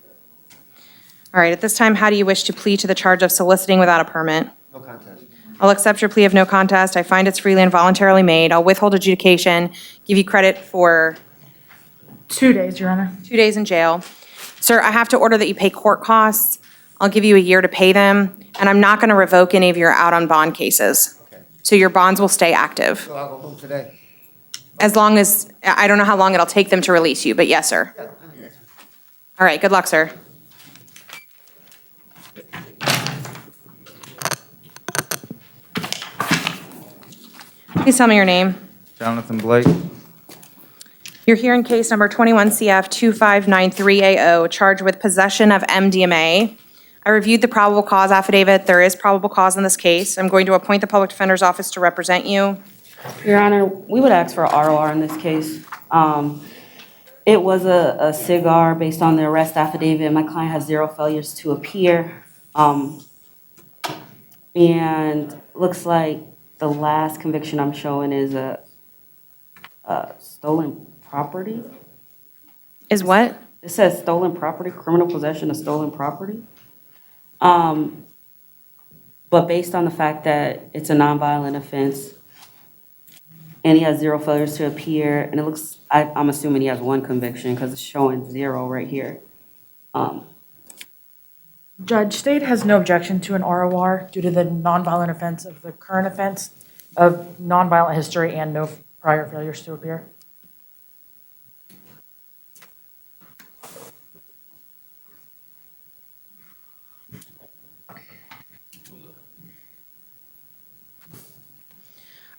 All right, at this time, how do you wish to plead to the charge of soliciting without a permit? No contest. I'll accept your plea of no contest. I find it's freely and voluntarily made. I'll withhold adjudication, give you credit for 2 days, Your Honor. 2 days in jail. Sir, I have to order that you pay court costs. I'll give you a year to pay them, and I'm not going to revoke any of your out on bond cases. Okay. So your bonds will stay active. So I'll go home today. As long as, I don't know how long it'll take them to release you, but yes, sir. Yeah. All right, good luck, sir. Please tell me your name. Jonathan Blake. You're here in case number 21 CF 2593AO, charged with possession of MDMA. I reviewed the probable cause affidavit. There is probable cause in this case. I'm going to appoint the public defender's office to represent you. Your Honor, we would ask for ROR in this case. It was a cigar based on the arrest affidavit. My client has 0 failures to appear. And looks like the last conviction I'm showing is a stolen property. Is what? It says stolen property, criminal possession of stolen property. But based on the fact that it's a nonviolent offense, and he has 0 failures to appear, and it looks, I'm assuming he has 1 conviction because it's showing 0 right here. Judge, state has no objection to an ROR due to the nonviolent offense of the current offense of nonviolent history and no prior failures to appear.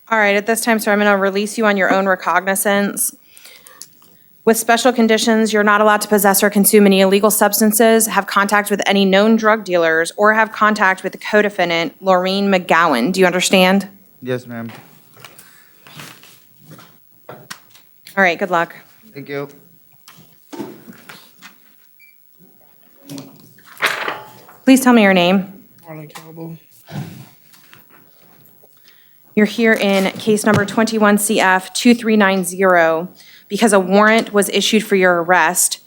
All right, at this time, sir, I'm going to release you on your own recognizance. With special conditions, you're not allowed to possess or consume any illegal substances, have contact with any known drug dealers, or have contact with the co-defendant, Laureen McGowan. Do you understand? Yes, ma'am. All right, good luck. Thank you. Please tell me your name. Marlon Campbell. You're here in case number 21 CF 2390 because a warrant was issued for your arrest.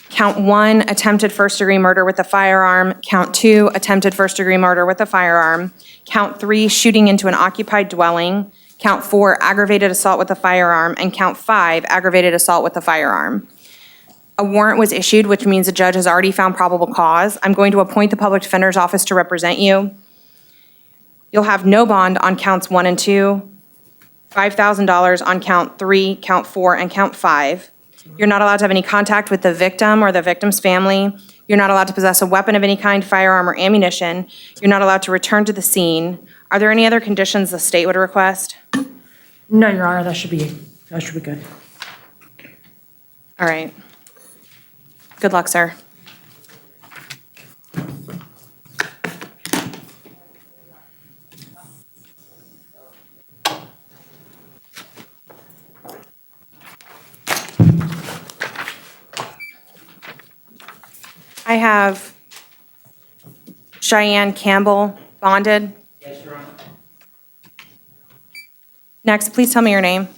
Count 1, attempted first-degree murder with a firearm. Count 2, attempted first-degree murder with a firearm. Count 3, shooting into an occupied dwelling. Count 4, aggravated assault with a firearm. And count 5, aggravated assault with a firearm. A warrant was issued, which means the judge has already found probable cause. I'm going to appoint the public defender's office to represent you. You'll have no bond on counts 1 and 2, $5,000 on count 3, count 4, and count 5. You're not allowed to have any contact with the victim or the victim's family. You're not allowed to possess a weapon of any kind, firearm, or ammunition. You're not allowed to return to the scene. Are there any other conditions the state would request? No, Your Honor, that should be good. All right. Good luck, sir. I have Cheyenne Campbell bonded. Yes, Your Honor. Next, please tell me your name.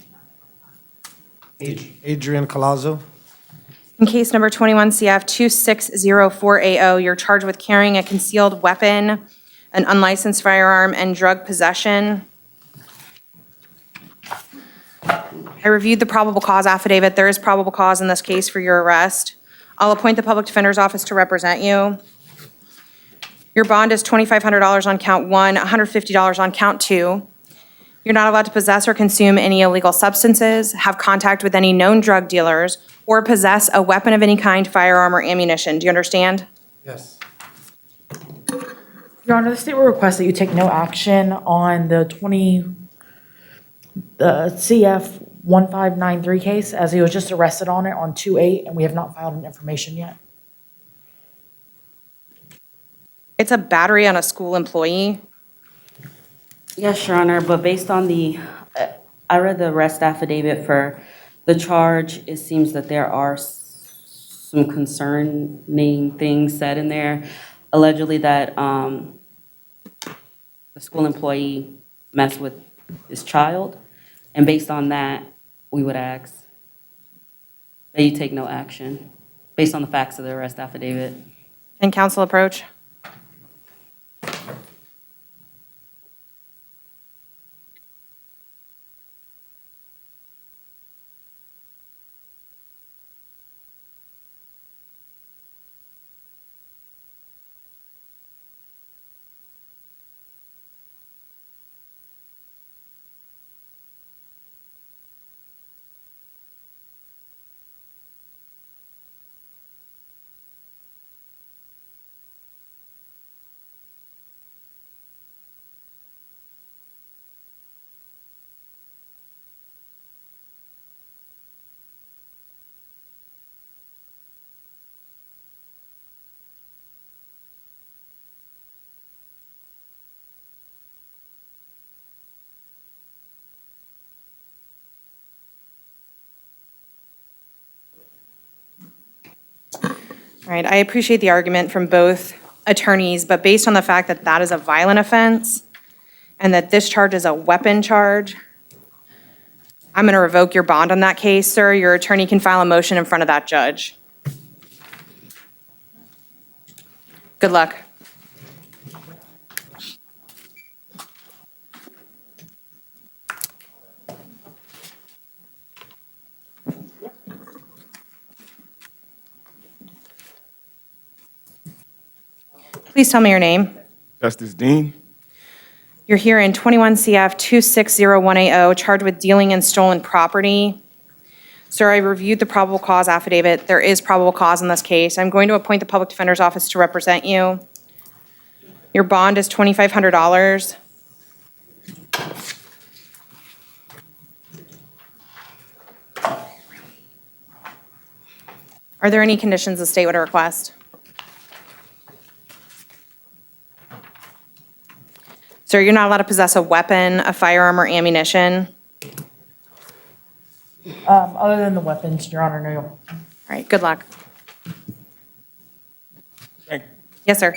Adrian Colazo. In case number 21 CF 2604AO, you're charged with carrying a concealed weapon, an unlicensed firearm, and drug possession. I reviewed the probable cause affidavit. There is probable cause in this case for your arrest. I'll appoint the public defender's office to represent you. Your bond is $2,500 on count 1, $150 on count 2. You're not allowed to possess or consume any illegal substances, have contact with any known drug dealers, or possess a weapon of any kind, firearm, or ammunition. Do you understand? Yes. Your Honor, the state will request that you take no action on the CF 1593 case, as he was just arrested on it on 2/8, and we have not filed an information yet. It's a battery on a school employee. Yes, Your Honor, but based on I read the arrest affidavit for the charge. It seems that there are some concerning things said in there, allegedly that the school employee messed with his child. And based on that, we would ask that you take no action, based on the facts of the arrest affidavit. Can counsel approach? All right, I appreciate the argument from both attorneys, but based on the fact that that is a violent offense and that this charge is a weapon charge, I'm going to revoke your bond on that case, sir. Your attorney can file a motion in front of that judge. Good luck. Please tell me your name. Justice Dean. You're here in 21 CF 260180, charged with dealing in stolen property. Sir, I reviewed the probable cause affidavit. There is probable cause in this case. I'm going to appoint the public defender's office to represent you. Your bond is $2,500. Are there any conditions the state would request? Sir, you're not allowed to possess a weapon, a firearm, or ammunition. Other than the weapons, Your Honor, no. All right, good luck. Thank you. Yes, sir.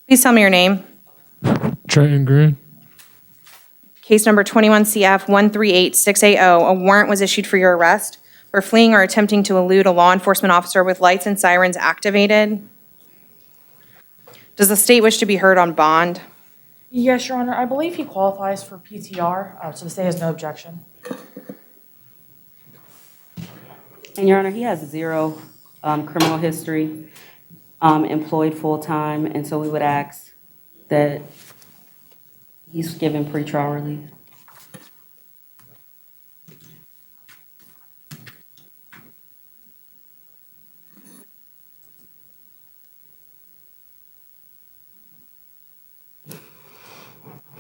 Please tell me your name. Trenton Green. Case number 21 CF 138680. A warrant was issued for your arrest for fleeing or attempting to elude a law enforcement officer with lights and sirens activated. Does the state wish to be heard on bond? Yes, Your Honor, I believe he qualifies for PTR, so the state has no objection. And Your Honor, he has zero criminal history, employed full-time, and so we would ask that he's given pretrial relief.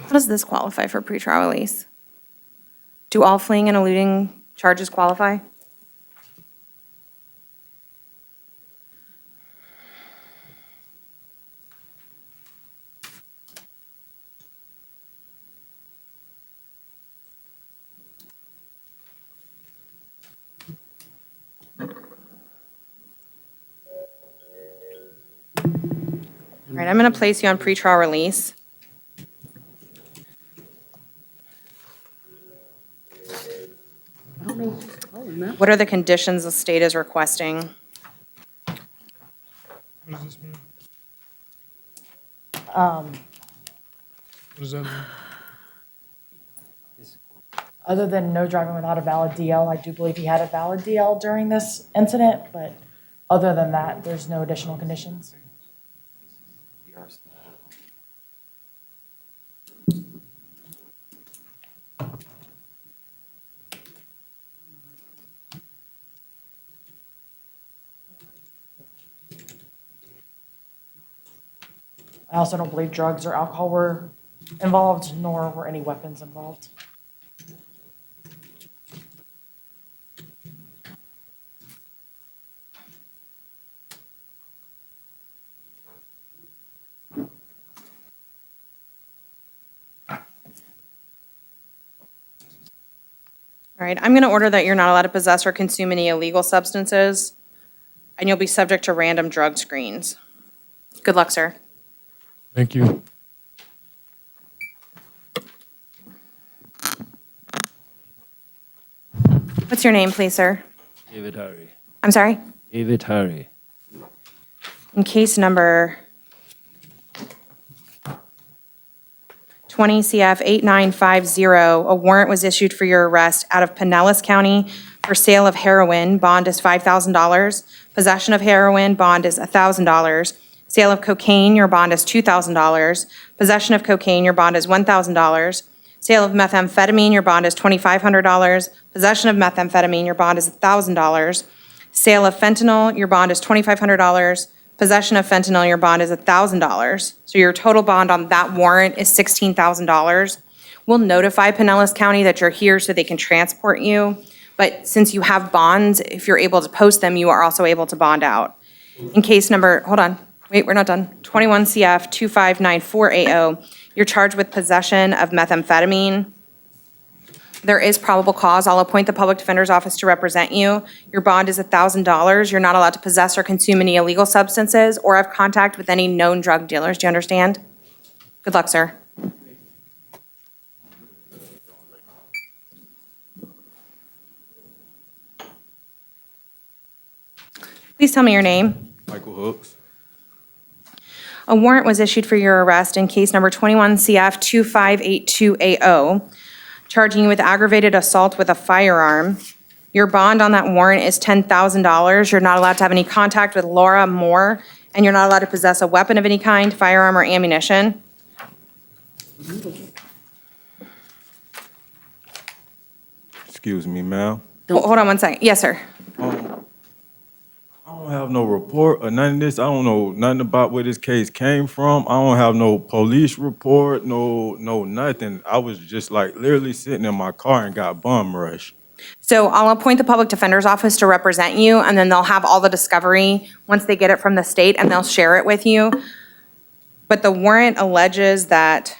How does this qualify for pretrial release? Do all fleeing and eluding charges qualify? All right, I'm going to place you on pretrial release. I don't know what to call him now. What are the conditions the state is requesting? What does this mean? Um, What does that mean? Other than no driving without a valid DL, I do believe he had a valid DL during this incident, but other than that, there's no additional conditions. I also don't believe drugs or alcohol were involved, nor were any weapons involved. All right, I'm going to order that you're not allowed to possess or consume any illegal substances, and you'll be subject to random drug screens. Good luck, sir. Thank you. What's your name, please, sir? David Harry. I'm sorry? David Harry. In case number 20 CF 8950, a warrant was issued for your arrest out of Pinellas County for sale of heroin. Bond is $5,000. Possession of heroin, bond is $1,000. Sale of cocaine, your bond is $2,000. Possession of cocaine, your bond is $1,000. Sale of methamphetamine, your bond is $2,500. Possession of methamphetamine, your bond is $1,000. Sale of fentanyl, your bond is $2,500. Possession of fentanyl, your bond is $1,000. So your total bond on that warrant is $16,000. We'll notify Pinellas County that you're here so they can transport you. But since you have bonds, if you're able to post them, you are also able to bond out. In case number, hold on, wait, we're not done. 21 CF 2594AO, you're charged with possession of methamphetamine. There is probable cause. I'll appoint the public defender's office to represent you. Your bond is $1,000. You're not allowed to possess or consume any illegal substances or have contact with any known drug dealers. Do you understand? Good luck, sir. Please tell me your name. Michael Hooks. A warrant was issued for your arrest in case number 21 CF 2582AO, charging you with aggravated assault with a firearm. Your bond on that warrant is $10,000. You're not allowed to have any contact with Laura Moore, and you're not allowed to possess a weapon of any kind, firearm, or ammunition. Excuse me, ma'am. Hold on one second. Yes, sir. I don't have no report or none of this. I don't know nothing about where this case came from. I don't have no police report, no nothing. I was just like literally sitting in my car and got bum rushed. So I'll appoint the public defender's office to represent you, and then they'll have all the discovery once they get it from the state, and they'll share it with you. But the warrant alleges that,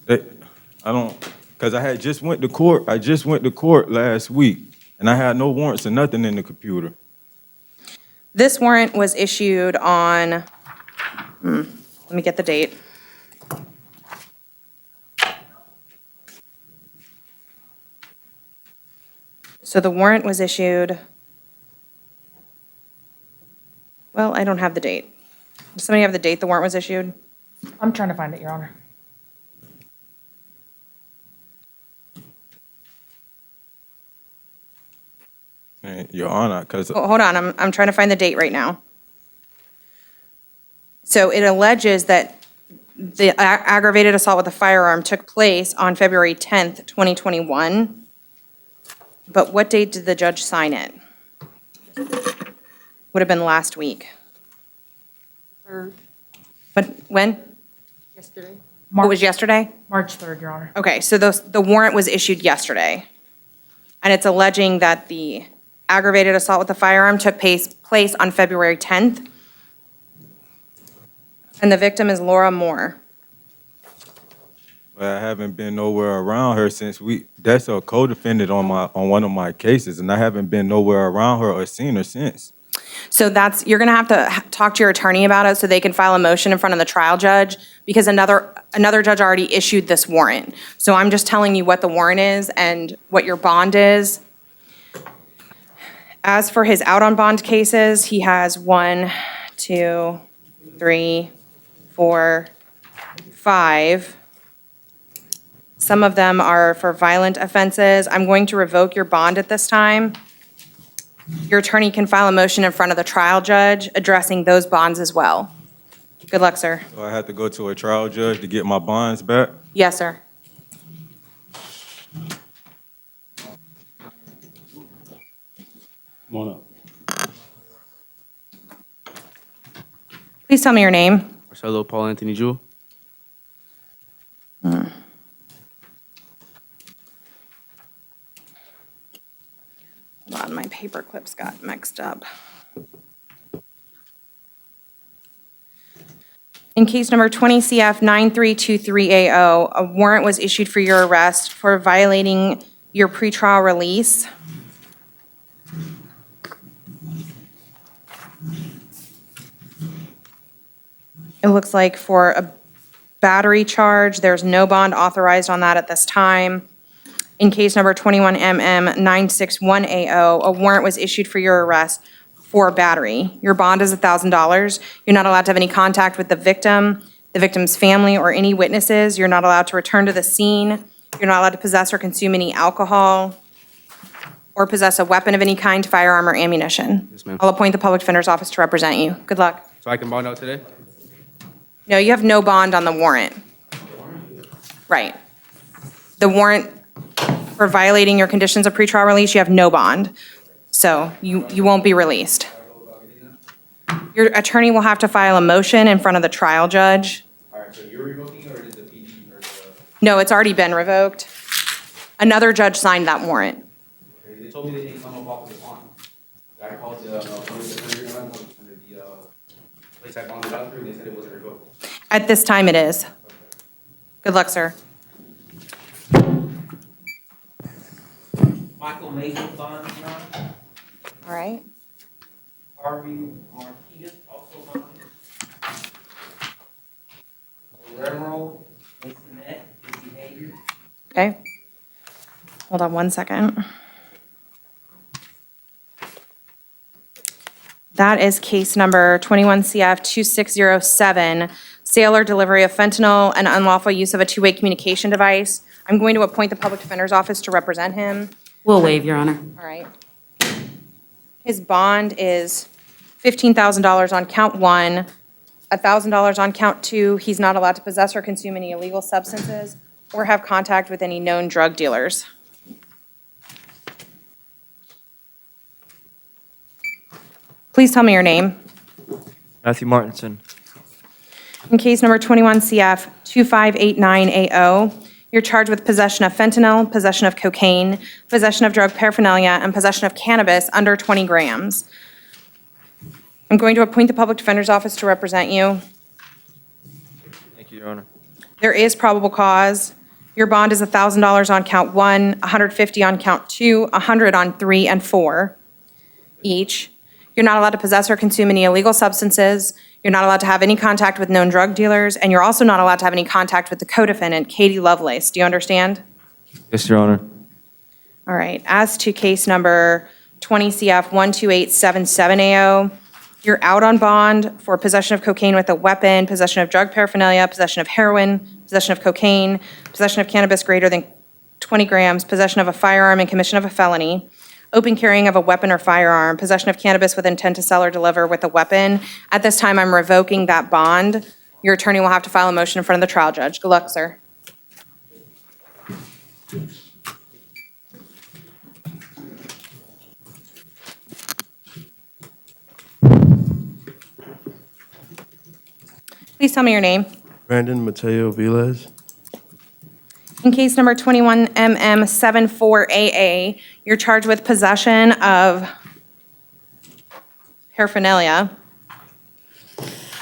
Because I had just went to court. I just went to court last week, and I had no warrants or nothing in the computer. this warrant was issued on, let me get the date. So the warrant was issued, well, I don't have the date. Does somebody have the date the warrant was issued? I'm trying to find it, Your Honor. Your Honor, because Hold on, I'm trying to find the date right now. So it alleges that the aggravated assault with a firearm took place on February 10th, 2021. But what date did the judge sign it? Would have been last week. But when? Yesterday. What was yesterday? March 3rd, Your Honor. Okay, so the warrant was issued yesterday. And it's alleging that the aggravated assault with a firearm took place on February 10th. And the victim is Laura Moore. I haven't been nowhere around her since that's a co-defendant on one of my cases, and I haven't been nowhere around her or seen her since. So you're gonna have to talk to your attorney about it so they can file a motion in front of the trial judge, because another judge already issued this warrant. So I'm just telling you what the warrant is and what your bond is. As for his out on bond cases, he has 1, 2, 3, 4, 5. Some of them are for violent offenses. I'm going to revoke your bond at this time. Your attorney can file a motion in front of the trial judge addressing those bonds as well. Good luck, sir. So I have to go to a trial judge to get my bonds back? Yes, sir. Come on up. Please tell me your name. Marcelo Paul Anthony Jewell. Hold on, my paper clips got mixed up. In case number 20 CF 9323AO, a warrant was issued for your arrest for violating your pretrial release. It looks like for a battery charge, there's no bond authorized on that at this time. In case number 21MM961AO, a warrant was issued for your arrest for battery. Your bond is $1,000. You're not allowed to have any contact with the victim's family, or any witnesses. You're not allowed to return to the scene. You're not allowed to possess or consume any alcohol or possess a weapon of any kind, firearm, or ammunition. Yes, ma'am. I'll appoint the public defender's office to represent you. Good luck. So I can bond out today? No, you have no bond on the warrant. Right. The warrant for violating your conditions of pretrial release, you have no bond. So you won't be released. Your attorney will have to file a motion in front of the trial judge. All right, so you're revoking or is the PD or the? No, it's already been revoked. Another judge signed that warrant. They told me they didn't come up off of the bond. I called the police defender, under the place I bonded out through, and they said it wasn't revoked. At this time, it is. Good luck, sir. Michael Mason bond, Your Honor. All right. Harvey Martinez, also bond. Guillermo Masonette, his behavior. Okay. Hold on one second. That is case number 21CF2607, sale or delivery of fentanyl and unlawful use of a two-way communication device. I'm going to appoint the public defender's office to represent him. We'll waive, Your Honor. All right. His bond is $15,000 on count one, $1,000 on count two. He's not allowed to possess or consume any illegal substances or have contact with any known drug dealers. Please tell me your name. Matthew Martinson. In case number 21CF2589AO, you're charged with possession of fentanyl, possession of cocaine, possession of drug paraphernalia, and possession of cannabis under 20 grams. I'm going to appoint the public defender's office to represent you. Thank you, Your Honor. There is probable cause. Your bond is $1,000 on count one, $150 on count two, $100 on three and four each. You're not allowed to possess or consume any illegal substances. You're not allowed to have any contact with known drug dealers, and you're also not allowed to have any contact with the co-defendant, Katie Lovelace. Do you understand? Yes, Your Honor. All right. As to case number 20CF12877AO, you're out on bond for possession of cocaine with a weapon, possession of drug paraphernalia, possession of heroin, possession of cocaine, possession of cannabis greater than 20 grams, possession of a firearm and commission of a felony, open carrying of a weapon or firearm, possession of cannabis with intent to sell or deliver with a weapon. At this time, I'm revoking that bond. Your attorney will have to file a motion in front of the trial judge. Good luck, sir. Please tell me your name. Brandon Mateo Velez. In case number 21MM74AA, you're charged with possession of paraphernalia.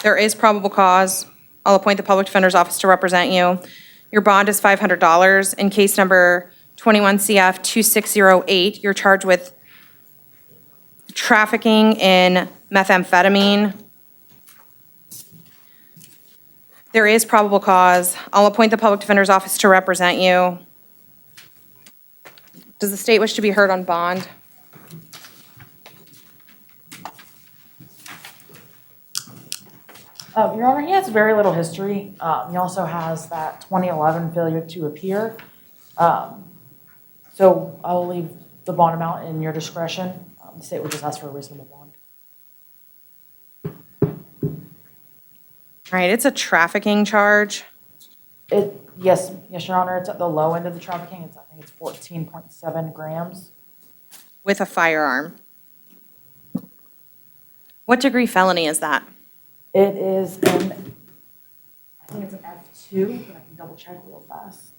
There is probable cause. I'll appoint the public defender's office to represent you. Your bond is $500. In case number 21CF2608, you're charged with trafficking in methamphetamine. There is probable cause. I'll appoint the public defender's office to represent you. Does the state wish to be heard on bond? Your Honor, he has very little history. He also has that 2011 failure to appear. So I will leave the bond amount in your discretion. The state would just ask for a reasonable bond. All right, it's a trafficking charge. Yes, Your Honor, it's at the low end of the trafficking. I think it's 14.7 grams. With a firearm. What degree felony is that? It is I think it's an F2, but I can double check real fast.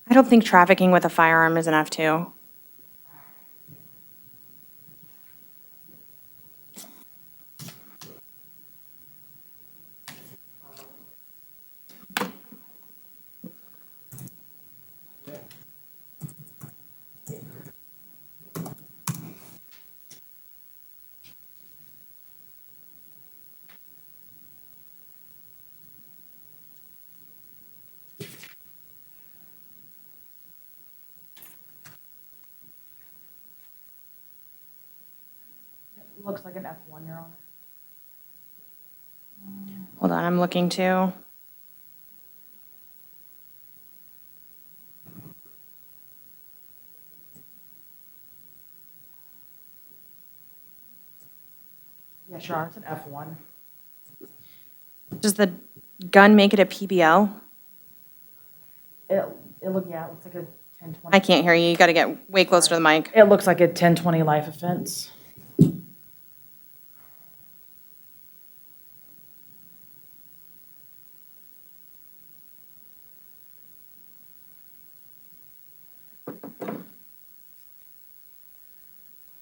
I don't think trafficking with a firearm is an F2. Looks like an F1, Your Honor. Hold on, I'm looking too. Yes, Your Honor, it's an F1. Does the gun make it a PBL? It looks like a 1020. I can't hear you. You got to get way closer to the mic. It looks like a 1020 life offense.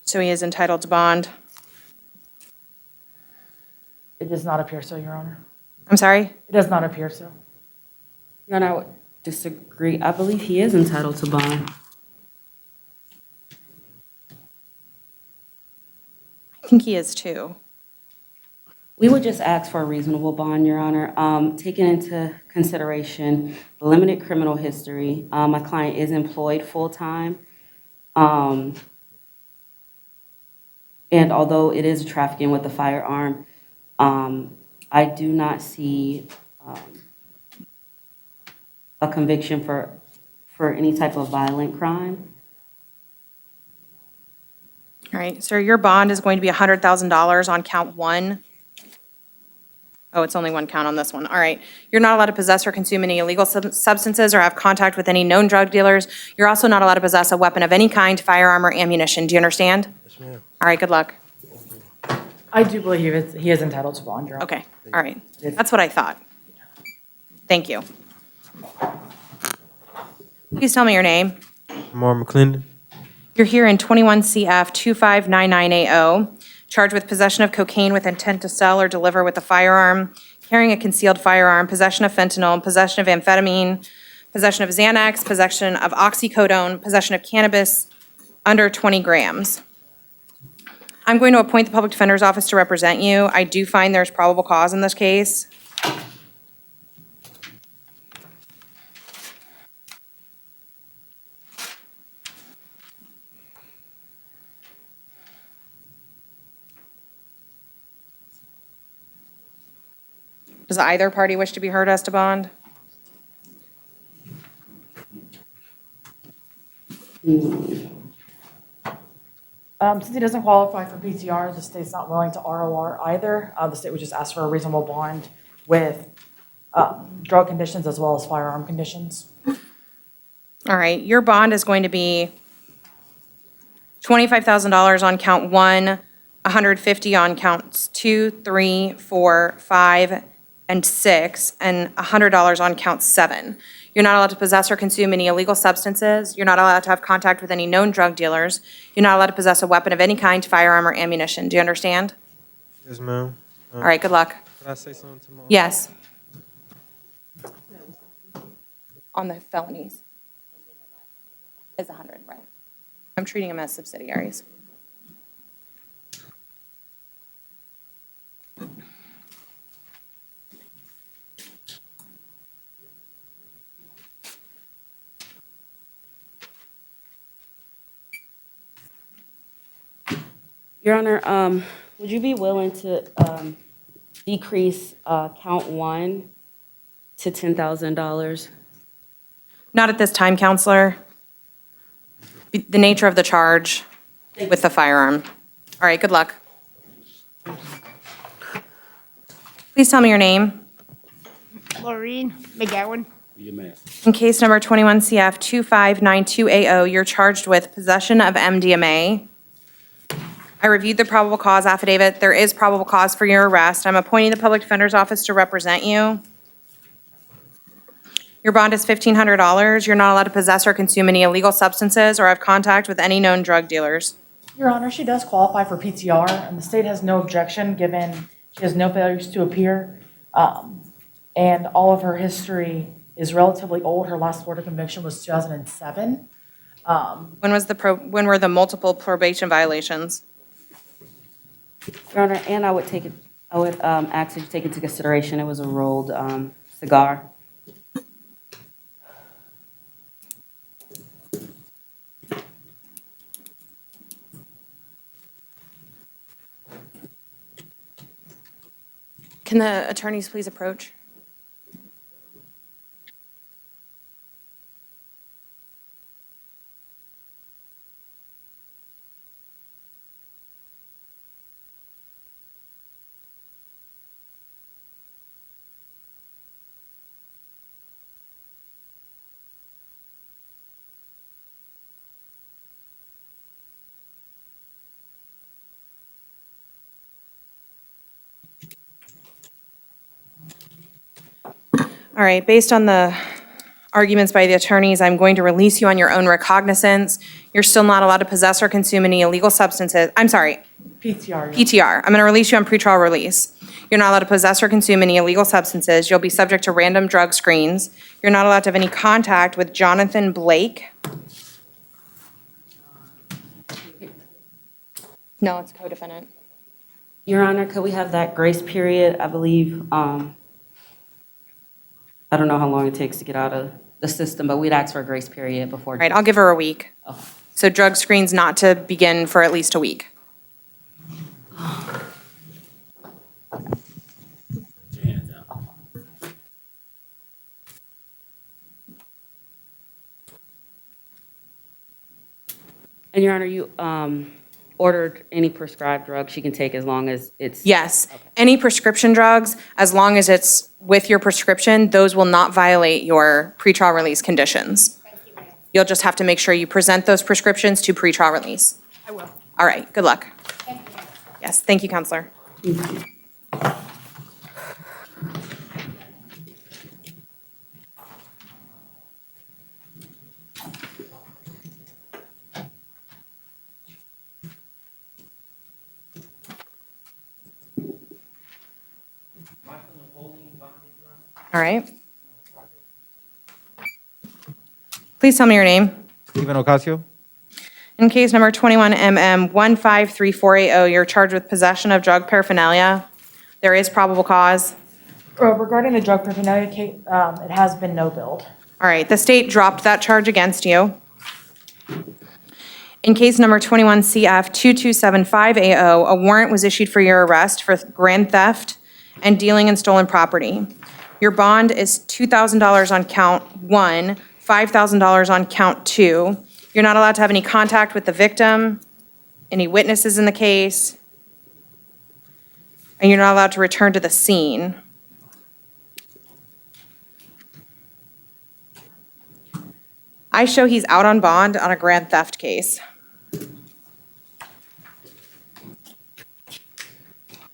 So he is entitled to bond. It does not appear so, Your Honor. I'm sorry? It does not appear so. Your Honor, I would disagree. I believe he is entitled to bond. I think he is too. We would just ask for a reasonable bond, Your Honor. Taking into consideration the limited criminal history, my client is employed full-time. And although it is trafficking with a firearm, I do not see a conviction for any type of violent crime. All right, sir, your bond is going to be $100,000 on count 1. Oh, it's only one count on this one. All right. You're not allowed to possess or consume any illegal substances or have contact with any known drug dealers. You're also not allowed to possess a weapon of any kind, firearm, or ammunition. Do you understand? Yes, ma'am. All right, good luck. I do believe he is entitled to bond, Your Honor. Okay, all right. That's what I thought. Thank you. Please tell me your name. Lamar McClendon. You're here in 21 CF 2599AO, charged with possession of cocaine with intent to sell or deliver with a firearm, carrying a concealed firearm, possession of fentanyl, possession of amphetamine, possession of Xanax, possession of oxycodone, possession of cannabis under 20 grams. I'm going to appoint the Public Defender's Office to represent you. I do find there's probable cause in this case. Does either party wish to be heard as to bond? Since he doesn't qualify for PTR, the state's not willing to ROR either. The state would just ask for a reasonable bond with drug conditions as well as firearm conditions. All right, your bond is going to be $25,000 on count 1, $150 on counts 2, 3, 4, 5, and 6, and $100 on count 7. You're not allowed to possess or consume any illegal substances. You're not allowed to have contact with any known drug dealers. You're not allowed to possess a weapon of any kind, firearm, or ammunition. Do you understand? Yes, ma'am. All right, good luck. Can I say something tomorrow? Yes. On the felonies. Is 100, right? I'm treating them as subsidiaries. Your Honor, would you be willing to decrease count 1 to $10,000? Not at this time, Counselor. The nature of the charge with the firearm. All right, good luck. Please tell me your name. Laureen McGowan. In case number 21 CF 2592AO, you're charged with possession of MDMA. I reviewed the probable cause affidavit. There is probable cause for your arrest. I'm appointing the Public Defender's Office to represent you. Your bond is $1,500. You're not allowed to possess or consume any illegal substances or have contact with any known drug dealers. Your Honor, she does qualify for PTR, and the state has no objection given she has no failures to appear. And all of her history is relatively old. Her last Florida conviction was 2007. When were the multiple probation violations? Your Honor, and I would ask you to take into consideration, it was a rolled cigar. Can the attorneys please approach? All right, based on the arguments by the attorneys, I'm going to release you on your own recognizance. You're still not allowed to possess or consume any illegal substances. I'm sorry, PTR. PTR. I'm going to release you on pretrial release. You're not allowed to possess or consume any illegal substances. You'll be subject to random drug screens. You're not allowed to have any contact with Jonathan Blake. No, it's co-defendant. Your Honor, could we have that grace period? I believe, I don't know how long it takes to get out of the system, but we'd ask for a grace period before. All right, I'll give her a week. Oh. So drug screens not to begin for at least a week. And Your Honor, you ordered any prescribed drug she can take as long as it's. Yes. Any prescription drugs, as long as it's with your prescription, those will not violate your pretrial release conditions. You'll just have to make sure you present those prescriptions to pretrial release. I will. All right, good luck. Yes, thank you, Counselor. All right. Please tell me your name. Stephen Ocasio? In case number 21MM153480, you're charged with possession of drug paraphernalia. There is probable cause. Regarding the drug paraphernalia case, it has been no billed. All right, the state dropped that charge against you. In case number 21CF2275AO, a warrant was issued for your arrest for grand theft and dealing in stolen property. Your bond is $2,000 on count 1, $5,000 on count 2. You're not allowed to have any contact with the victim, any witnesses in the case, and you're not allowed to return to the scene. I show he's out on bond on a grand theft case.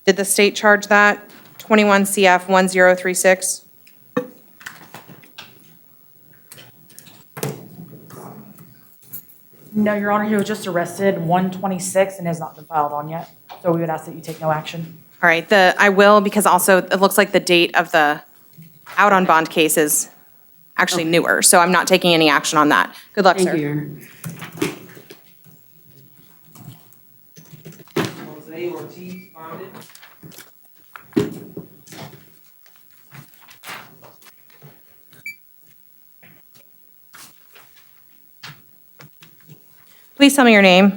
Did the state charge that? 21CF1036? No, Your Honor, he was just arrested 126 and has not been filed on yet. So we would ask that you take no action. All right, I will, because also it looks like the date of the out on bond case is actually newer, so I'm not taking any action on that. Good luck, sir. Thank you, Your Honor. Jose Ortiz bonded. Please tell me your name.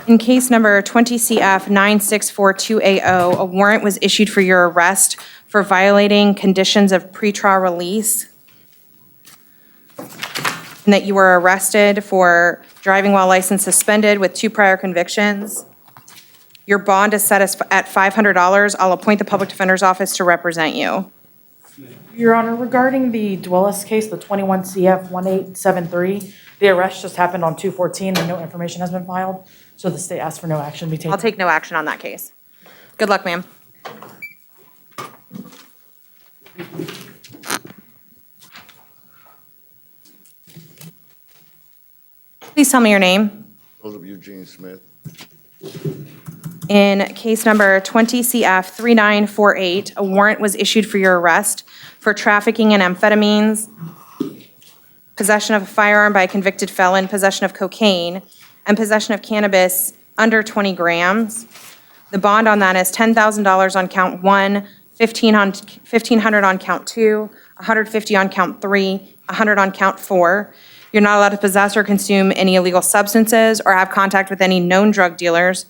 In case number 20CF96428O, a warrant was issued for your arrest for violating conditions of pretrial release, and that you were arrested for driving while license suspended with 2 prior convictions. Your bond is set at $500. I'll appoint the public defender's office to represent you. Your Honor, regarding the Dwellis case, the 21CF1873, the arrest just happened on 2/14 and no information has been filed. So the state asked for no action be taken. I'll take no action on that case. Good luck, ma'am. Please tell me your name. Joseph Eugene Smith. In case number 20CF3948, a warrant was issued for your arrest for trafficking in amphetamines, possession of a firearm by a convicted felon, possession of cocaine, and possession of cannabis under 20 grams. The bond on that is $10,000 on count 1, $1,500 on count 2, $150 on count 3, $100 on count 4. You're not allowed to possess or consume any illegal substances or have contact with any known drug dealers.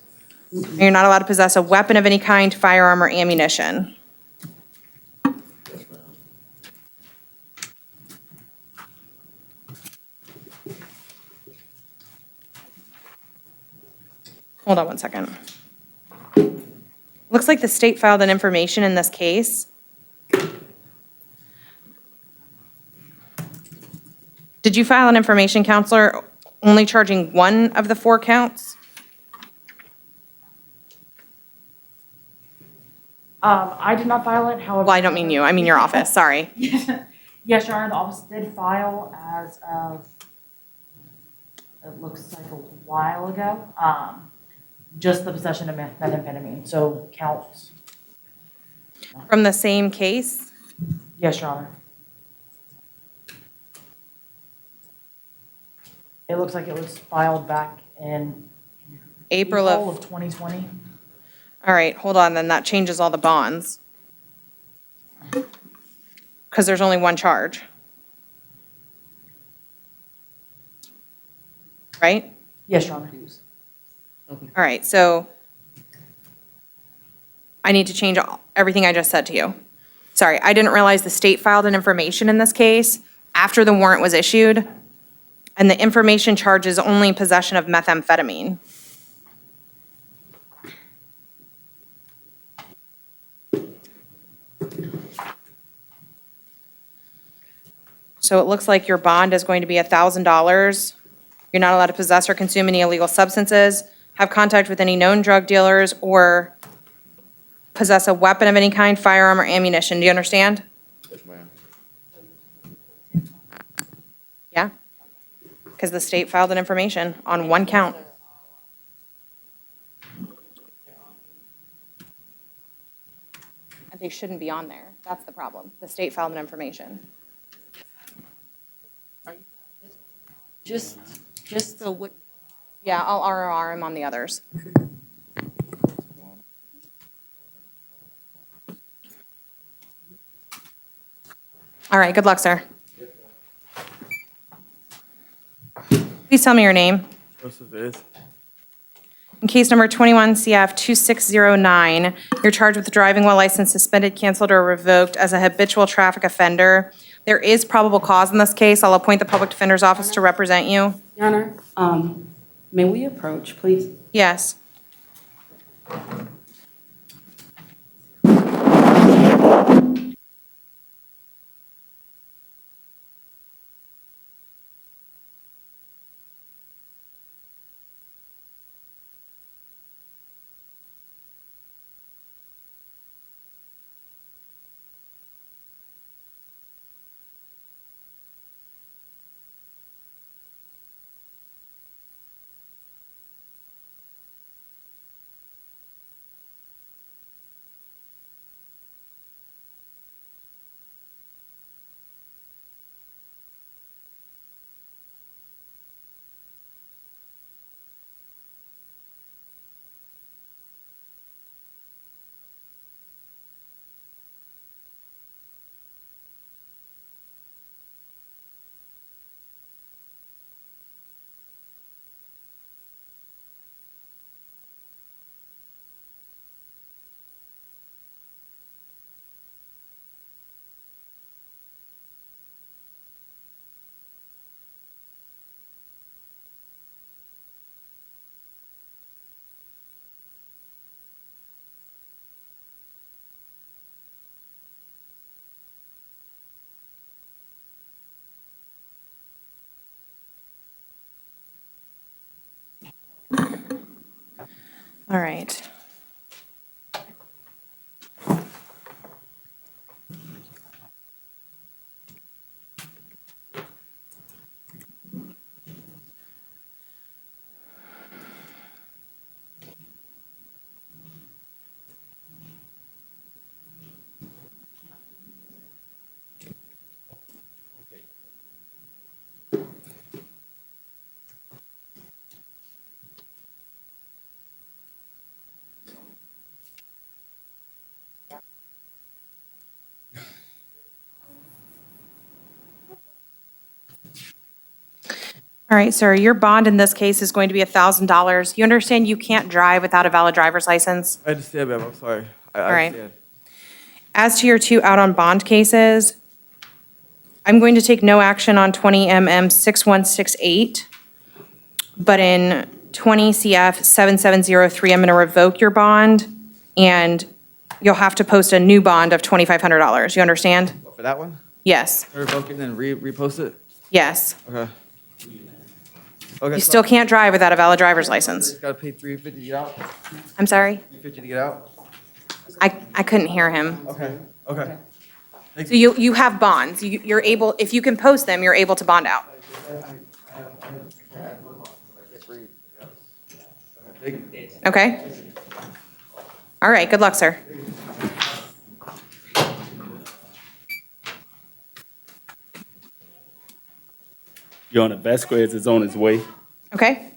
You're not allowed to possess a weapon of any kind, firearm, or ammunition. Hold on one second. Looks like the state filed an information in this case. Did you file an information, counselor, only charging one of the 4 counts? I did not file it, however. Well, I don't mean you, I mean your office, sorry. Yes, Your Honor, the office did file as of, it looks like a while ago, just the possession of methamphetamine, so counts. From the same case? Yes, Your Honor. It looks like it was filed back in April of, 2020. all right, hold on, then that changes all the bonds. Because there's only one charge. Right? Yes, Your Honor. All right, so I need to change everything I just said to you. Sorry, I didn't realize the state filed an information in this case after the warrant was issued, and the information charges only possession of methamphetamine. So it looks like your bond is going to be $1,000. You're not allowed to possess or consume any illegal substances, have contact with any known drug dealers, or possess a weapon of any kind, firearm, or ammunition. Do you understand? Yes, ma'am. Yeah? Because the state filed an information on one count. And they shouldn't be on there. That's the problem. The state filed an information. Just so what, Yeah, I'll ROR him on the others. All right, good luck, sir. Please tell me your name. Joseph S. In case number 21 CF 2609, you're charged with driving while license suspended, canceled, or revoked as a habitual traffic offender. There is probable cause in this case. I'll appoint the public defender's office to represent you. Your Honor, may we approach, please? Yes. All right. All right, sir, your bond in this case is going to be $1,000. You understand you can't drive without a valid driver's license? I understand, ma'am. I'm sorry. I All right. understand. As to your two out on bond cases, I'm going to take no action on 20 MM 6168, but in 20 CF 7703, I'm going to revoke your bond, and you'll have to post a new bond of $2,500. You understand? For that one? Yes, Revoke it and then repost it? yes. Okay. Okay. You still can't drive without a valid driver's license. Just gotta pay $350 to get out? I'm sorry? $350 to get out? I couldn't hear him. Okay, okay. So you have bonds. You're able, if you can post them, you're able to bond out. Okay? All right, good luck, sir. Your Honor, Vasquez is on his way. Okay?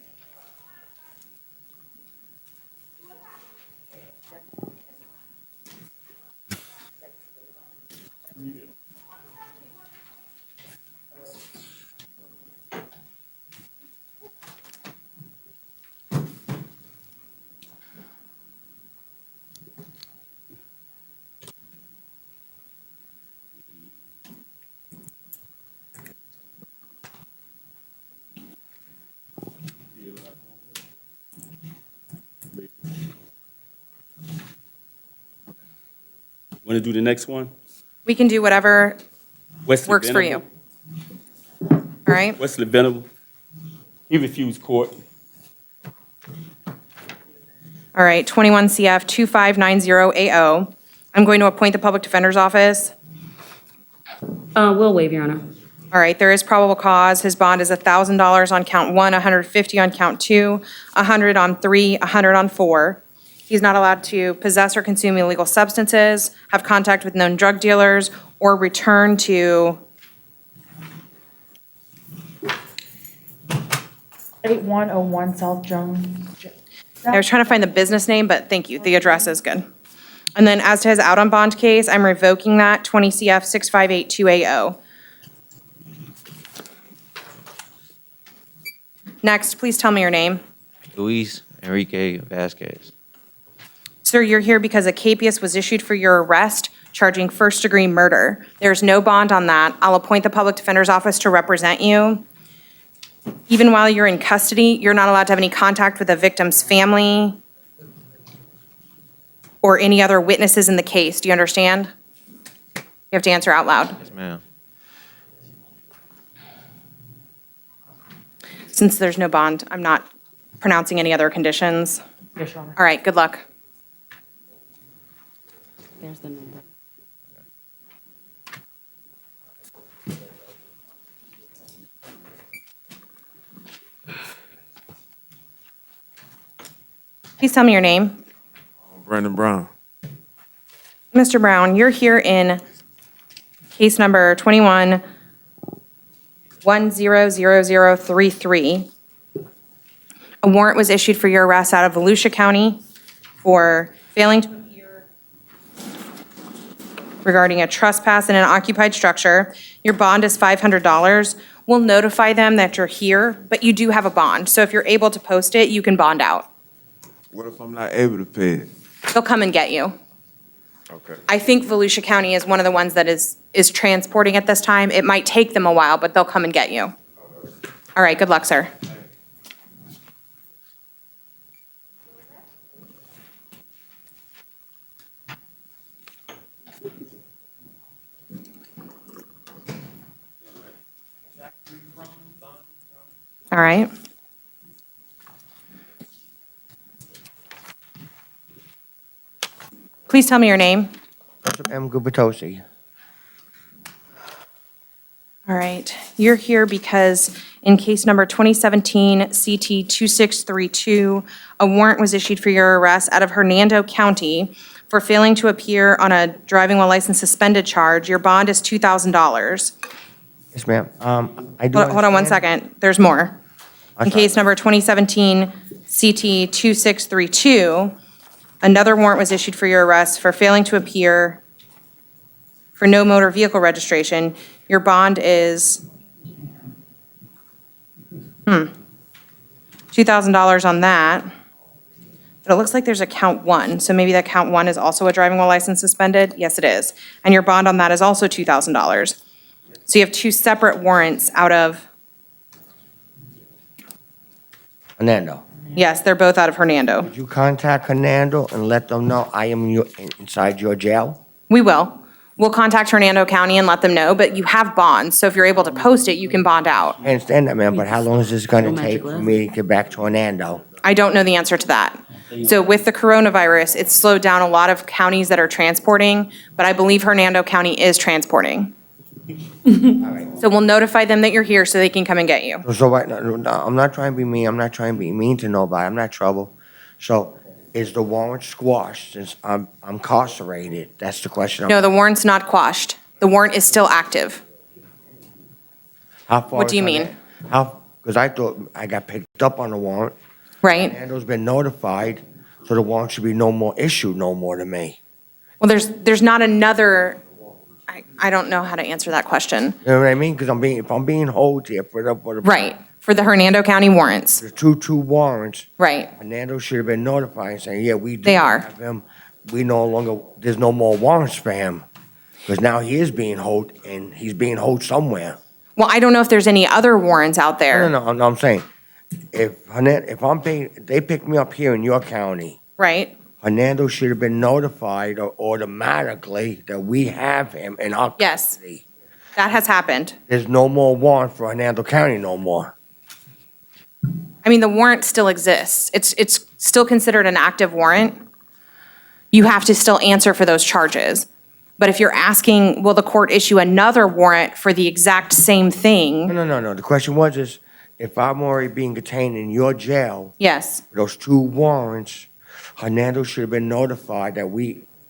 Want to do the next one? We can do whatever Wesley works for you. Venable. All right? Wesley Venable. He refused court. All right, 21 CF 2590AO. I'm going to appoint the public defender's office. We'll waive, Your Honor. All right, there is probable cause. His bond is $1,000 on count 1, $150 on count 2, $100 on 3, $100 on 4. He's not allowed to possess or consume illegal substances, have contact with known drug dealers, or return to 8101 South Jones. I was trying to find the business name, but thank you, the address is good. And then as to his out on bond case, I'm revoking that, 20 CF 6582AO. Next, please tell me your name. Luis Enrique Vasquez. Sir, you're here because a capias was issued for your arrest, charging first-degree murder. There's no bond on that. I'll appoint the public defender's office to represent you. Even while you're in custody, you're not allowed to have any contact with the victim's family or any other witnesses in the case. Do you understand? You have to answer out loud. Yes, ma'am. Since there's no bond, I'm not pronouncing any other conditions. Yes, Your Honor. All right, good luck. There's the number. Please tell me your name. Brandon Brown. Mr. Brown, you're here in case number 21-100033. A warrant was issued for your arrest out of Volusia County for failing to appear regarding a trespass in an occupied structure. Your bond is $500. We'll notify them that you're here, but you do have a bond. So if you're able to post it, you can bond out. What if I'm not able to pay it? They'll come and get you. Okay. I think Volusia County is one of the ones that is transporting at this time. It might take them a while, but they'll come and get you. All right, good luck, sir. All right. Please tell me your name. M. Gubatosi. All right, you're here because in case number 2017 CT 2632, a warrant was issued for your arrest out of Hernando County for failing to appear on a driving while license suspended charge. Your bond is $2,000. Yes, ma'am. I do Hold on one understand- second, there's more. I'm In sorry. case number 2017 CT 2632, another warrant was issued for your arrest for failing to appear for no motor vehicle registration. Your bond is $2,000 on that. But it looks like there's a count one, so maybe that count one is also a driving while license suspended? Yes, it is. And your bond on that is also $2,000. So you have two separate warrants out of, Hernando, yes, they're both out of Hernando. would you contact Hernando and let them know I am inside your jail? We will. We'll contact Hernando County and let them know, but you have bonds, so if you're able to post it, you can bond out. I understand that, ma'am, but how long is this gonna take for me to get back to Hernando? I don't know the answer to that. So with the coronavirus, it's slowed down a lot of counties that are transporting, but I believe Hernando County is transporting. So we'll notify them that you're here so they can come and get you. So right now, no, I'm not trying to be mean, I'm not trying to be mean to nobody, I'm not trouble. So is the warrant squashed since I'm incarcerated? That's the question. No, the warrant's not quashed. The warrant is still active. How far What do you is mean? Hernando? How, because I thought I got picked up on the warrant. Right? Hernando's been notified, so the warrant should be no more issued no more to me. Well, there's not another, I don't know how to answer that question. You know what I mean? Because if I'm being held here for the. Right, for the Hernando County warrants. The two warrants. Right. Hernando should have been notified and saying, yeah, we do They are. have him. We no longer, there's no more warrants for him. Because now he is being held, and he's being held somewhere. Well, I don't know if there's any other warrants out there. No, I'm saying, if I'm being, they pick me up here in your county, Right? Hernando should have been notified automatically that we have him in our Yes. custody. That has happened. There's no more warrant for Hernando County no more. I mean, the warrant still exists. It's still considered an active warrant. You have to still answer for those charges. But if you're asking, will the court issue another warrant for the exact same thing? No. The question is, if I'm already being detained in your jail, Yes, those two warrants, Hernando should have been notified that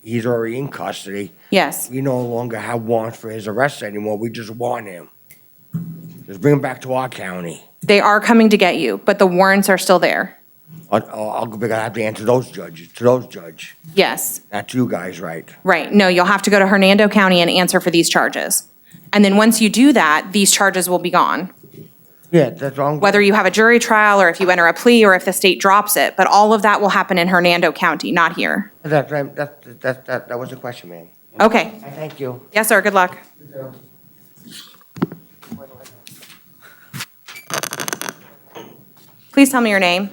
he's already in custody. yes. We no longer have warrants for his arrest anymore. We just want him. Just bring him back to our county. They are coming to get you, but the warrants are still there. I'll have to answer those judges, to those judge. Yes, Not you guys, right? right. No, you'll have to go to Hernando County and answer for these charges. And then once you do that, these charges will be gone. Yeah, that's wrong. Whether you have a jury trial or if you enter a plea or if the state drops it, but all of that will happen in Hernando County, not here. That was the question, ma'am. Okay. Thank you. Yes, sir. Good luck. Please tell me your name.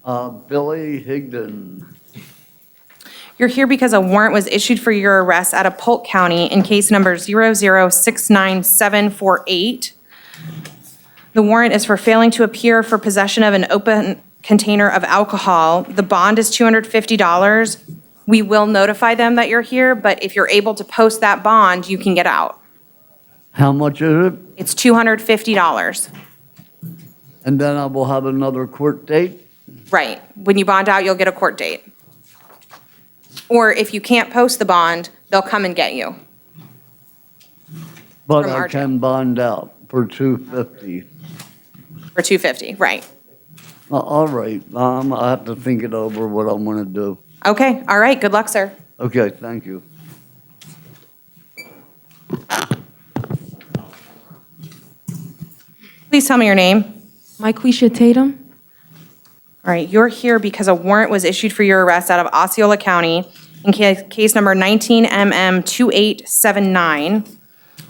Billy Higdon. You're here because a warrant was issued for your arrest out of Polk County in case number 0069748. The warrant is for failing to appear for possession of an open container of alcohol. The bond is $250. We will notify them that you're here, but if you're able to post that bond, you can get out. How much is it? It's $250. And then I will have another court date? Right. When you bond out, you'll get a court date. Or if you can't post the bond, they'll come and get you. But From I our jail. can bond out for $250. For $250, right. All right, I have to think it over what I want to do. Okay, all right, good luck, sir. Okay, thank you. Please tell me your name. Myquisha Tatum. All right, you're here because a warrant was issued for your arrest out of Osceola County in case number 19MM2879.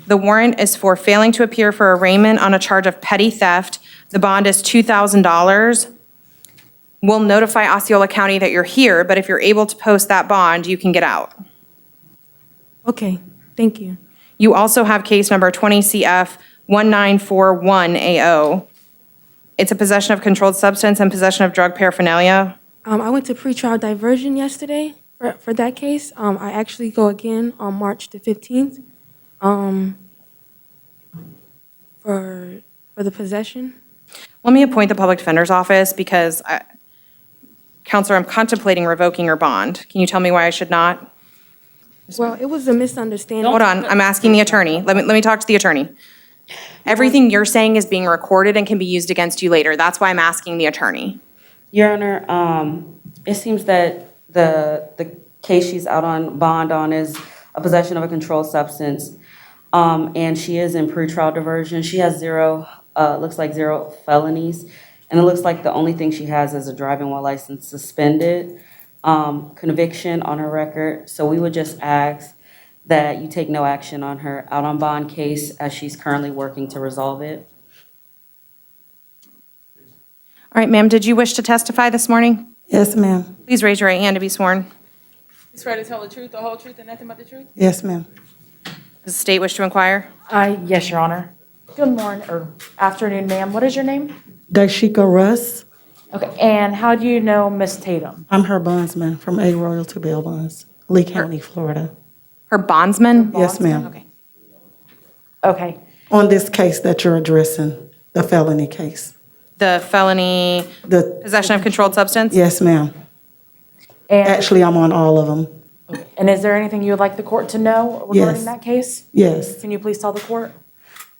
The warrant is for failing to appear for arraignment on a charge of petty theft. The bond is $2,000. We'll notify Osceola County that you're here, but if you're able to post that bond, you can get out. Okay, thank you. You also have case number 20CF1941AO. It's a possession of controlled substance and possession of drug paraphernalia. I went to pretrial diversion yesterday for that case. I actually go again on March the 15th for the possession. Let me appoint the public defender's office because, Counselor, I'm contemplating revoking your bond. Can you tell me why I should not? Well, it was a misunderstanding. Hold on, I'm asking the attorney. Let me talk to the attorney. Everything you're saying is being recorded and can be used against you later. That's why I'm asking the attorney. Your Honor, it seems that the case she's out on bond on is a possession of a controlled substance, and she is in pretrial diversion. She has zero looks like 0 felonies. And it looks like the only thing she has is a driving while license suspended, conviction on her record. So we would just ask that you take no action on her out on bond case as she's currently working to resolve it. All right, ma'am, did you wish to testify this morning? Yes, ma'am. Please raise your right hand to be sworn. You swear to tell the truth, the whole truth, and nothing but the truth? Yes, ma'am. Does the state wish to inquire? Yes, Your Honor. Good morning, or afternoon, ma'am. What is your name? Daishika Russ. Okay, and how do you know Miss Tatum? I'm her bondsman from A Royal to Bail Bonds, Lee County, Florida. Her bondsman? Yes, ma'am. Okay. Okay. On this case that you're addressing, the felony case. The felony possession of controlled substance? Yes, ma'am. And, Actually, I'm on all of them. and is there anything you would like the court to know regarding Yes. that case? Yes. Can you please tell the court?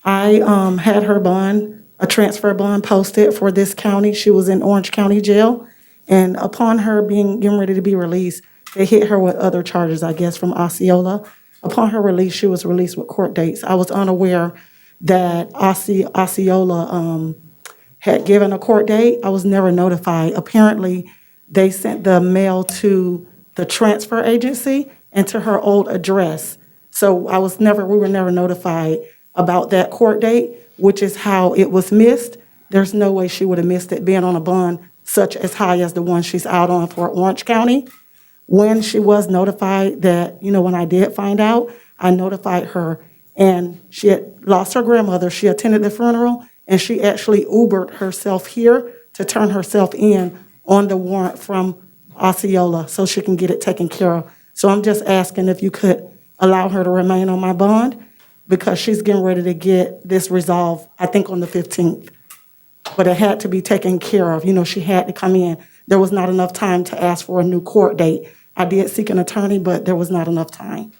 I had her bond, a transfer bond posted for this county. She was in Orange County Jail. And upon her getting ready to be released, they hit her with other charges, I guess, from Osceola. Upon her release, she was released with court dates. I was unaware that Osceola had given a court date. I was never notified. Apparently, they sent the mail to the transfer agency and to her old address. So we were never notified about that court date, which is how it was missed. There's no way she would have missed it being on a bond such as high as the one she's out on for Orange County. When she was notified that, when I did find out, I notified her, and she had lost her grandmother. She attended the funeral, and she actually Ubered herself here to turn herself in on the warrant from Osceola so she can get it taken care of. So I'm just asking if you could allow her to remain on my bond because she's getting ready to get this resolved, I think, on the 15th. But it had to be taken care of. She had to come in. There was not enough time to ask for a new court date. I did seek an attorney, but there was not enough time.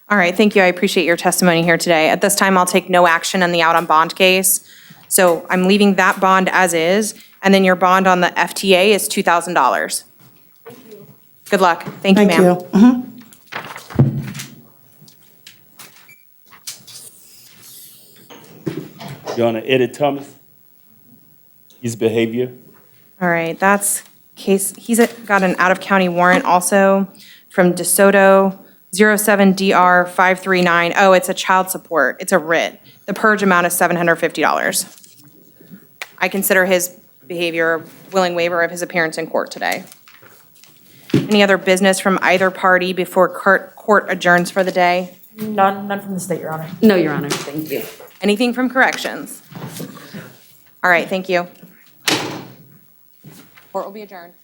All right, thank you. I appreciate your testimony here today. At this time, I'll take no action on the out on bond case. So I'm leaving that bond as is, and then your bond on the FTA is $2,000. Good luck. Thank you, ma'am. Thank you. Your Honor, Eddie Thomas, his behavior. All right, that's case, he's got an out-of-county warrant also from DeSoto 07DR539. Oh, it's a child support. It's a writ. The purge amount is $750. I consider his behavior a willing waiver of his appearance in court today. Any other business from either party before court adjourns for the day? None from the state, Your Honor. No, Your Honor, thank you. Anything from corrections? All right, thank you. Court will be adjourned.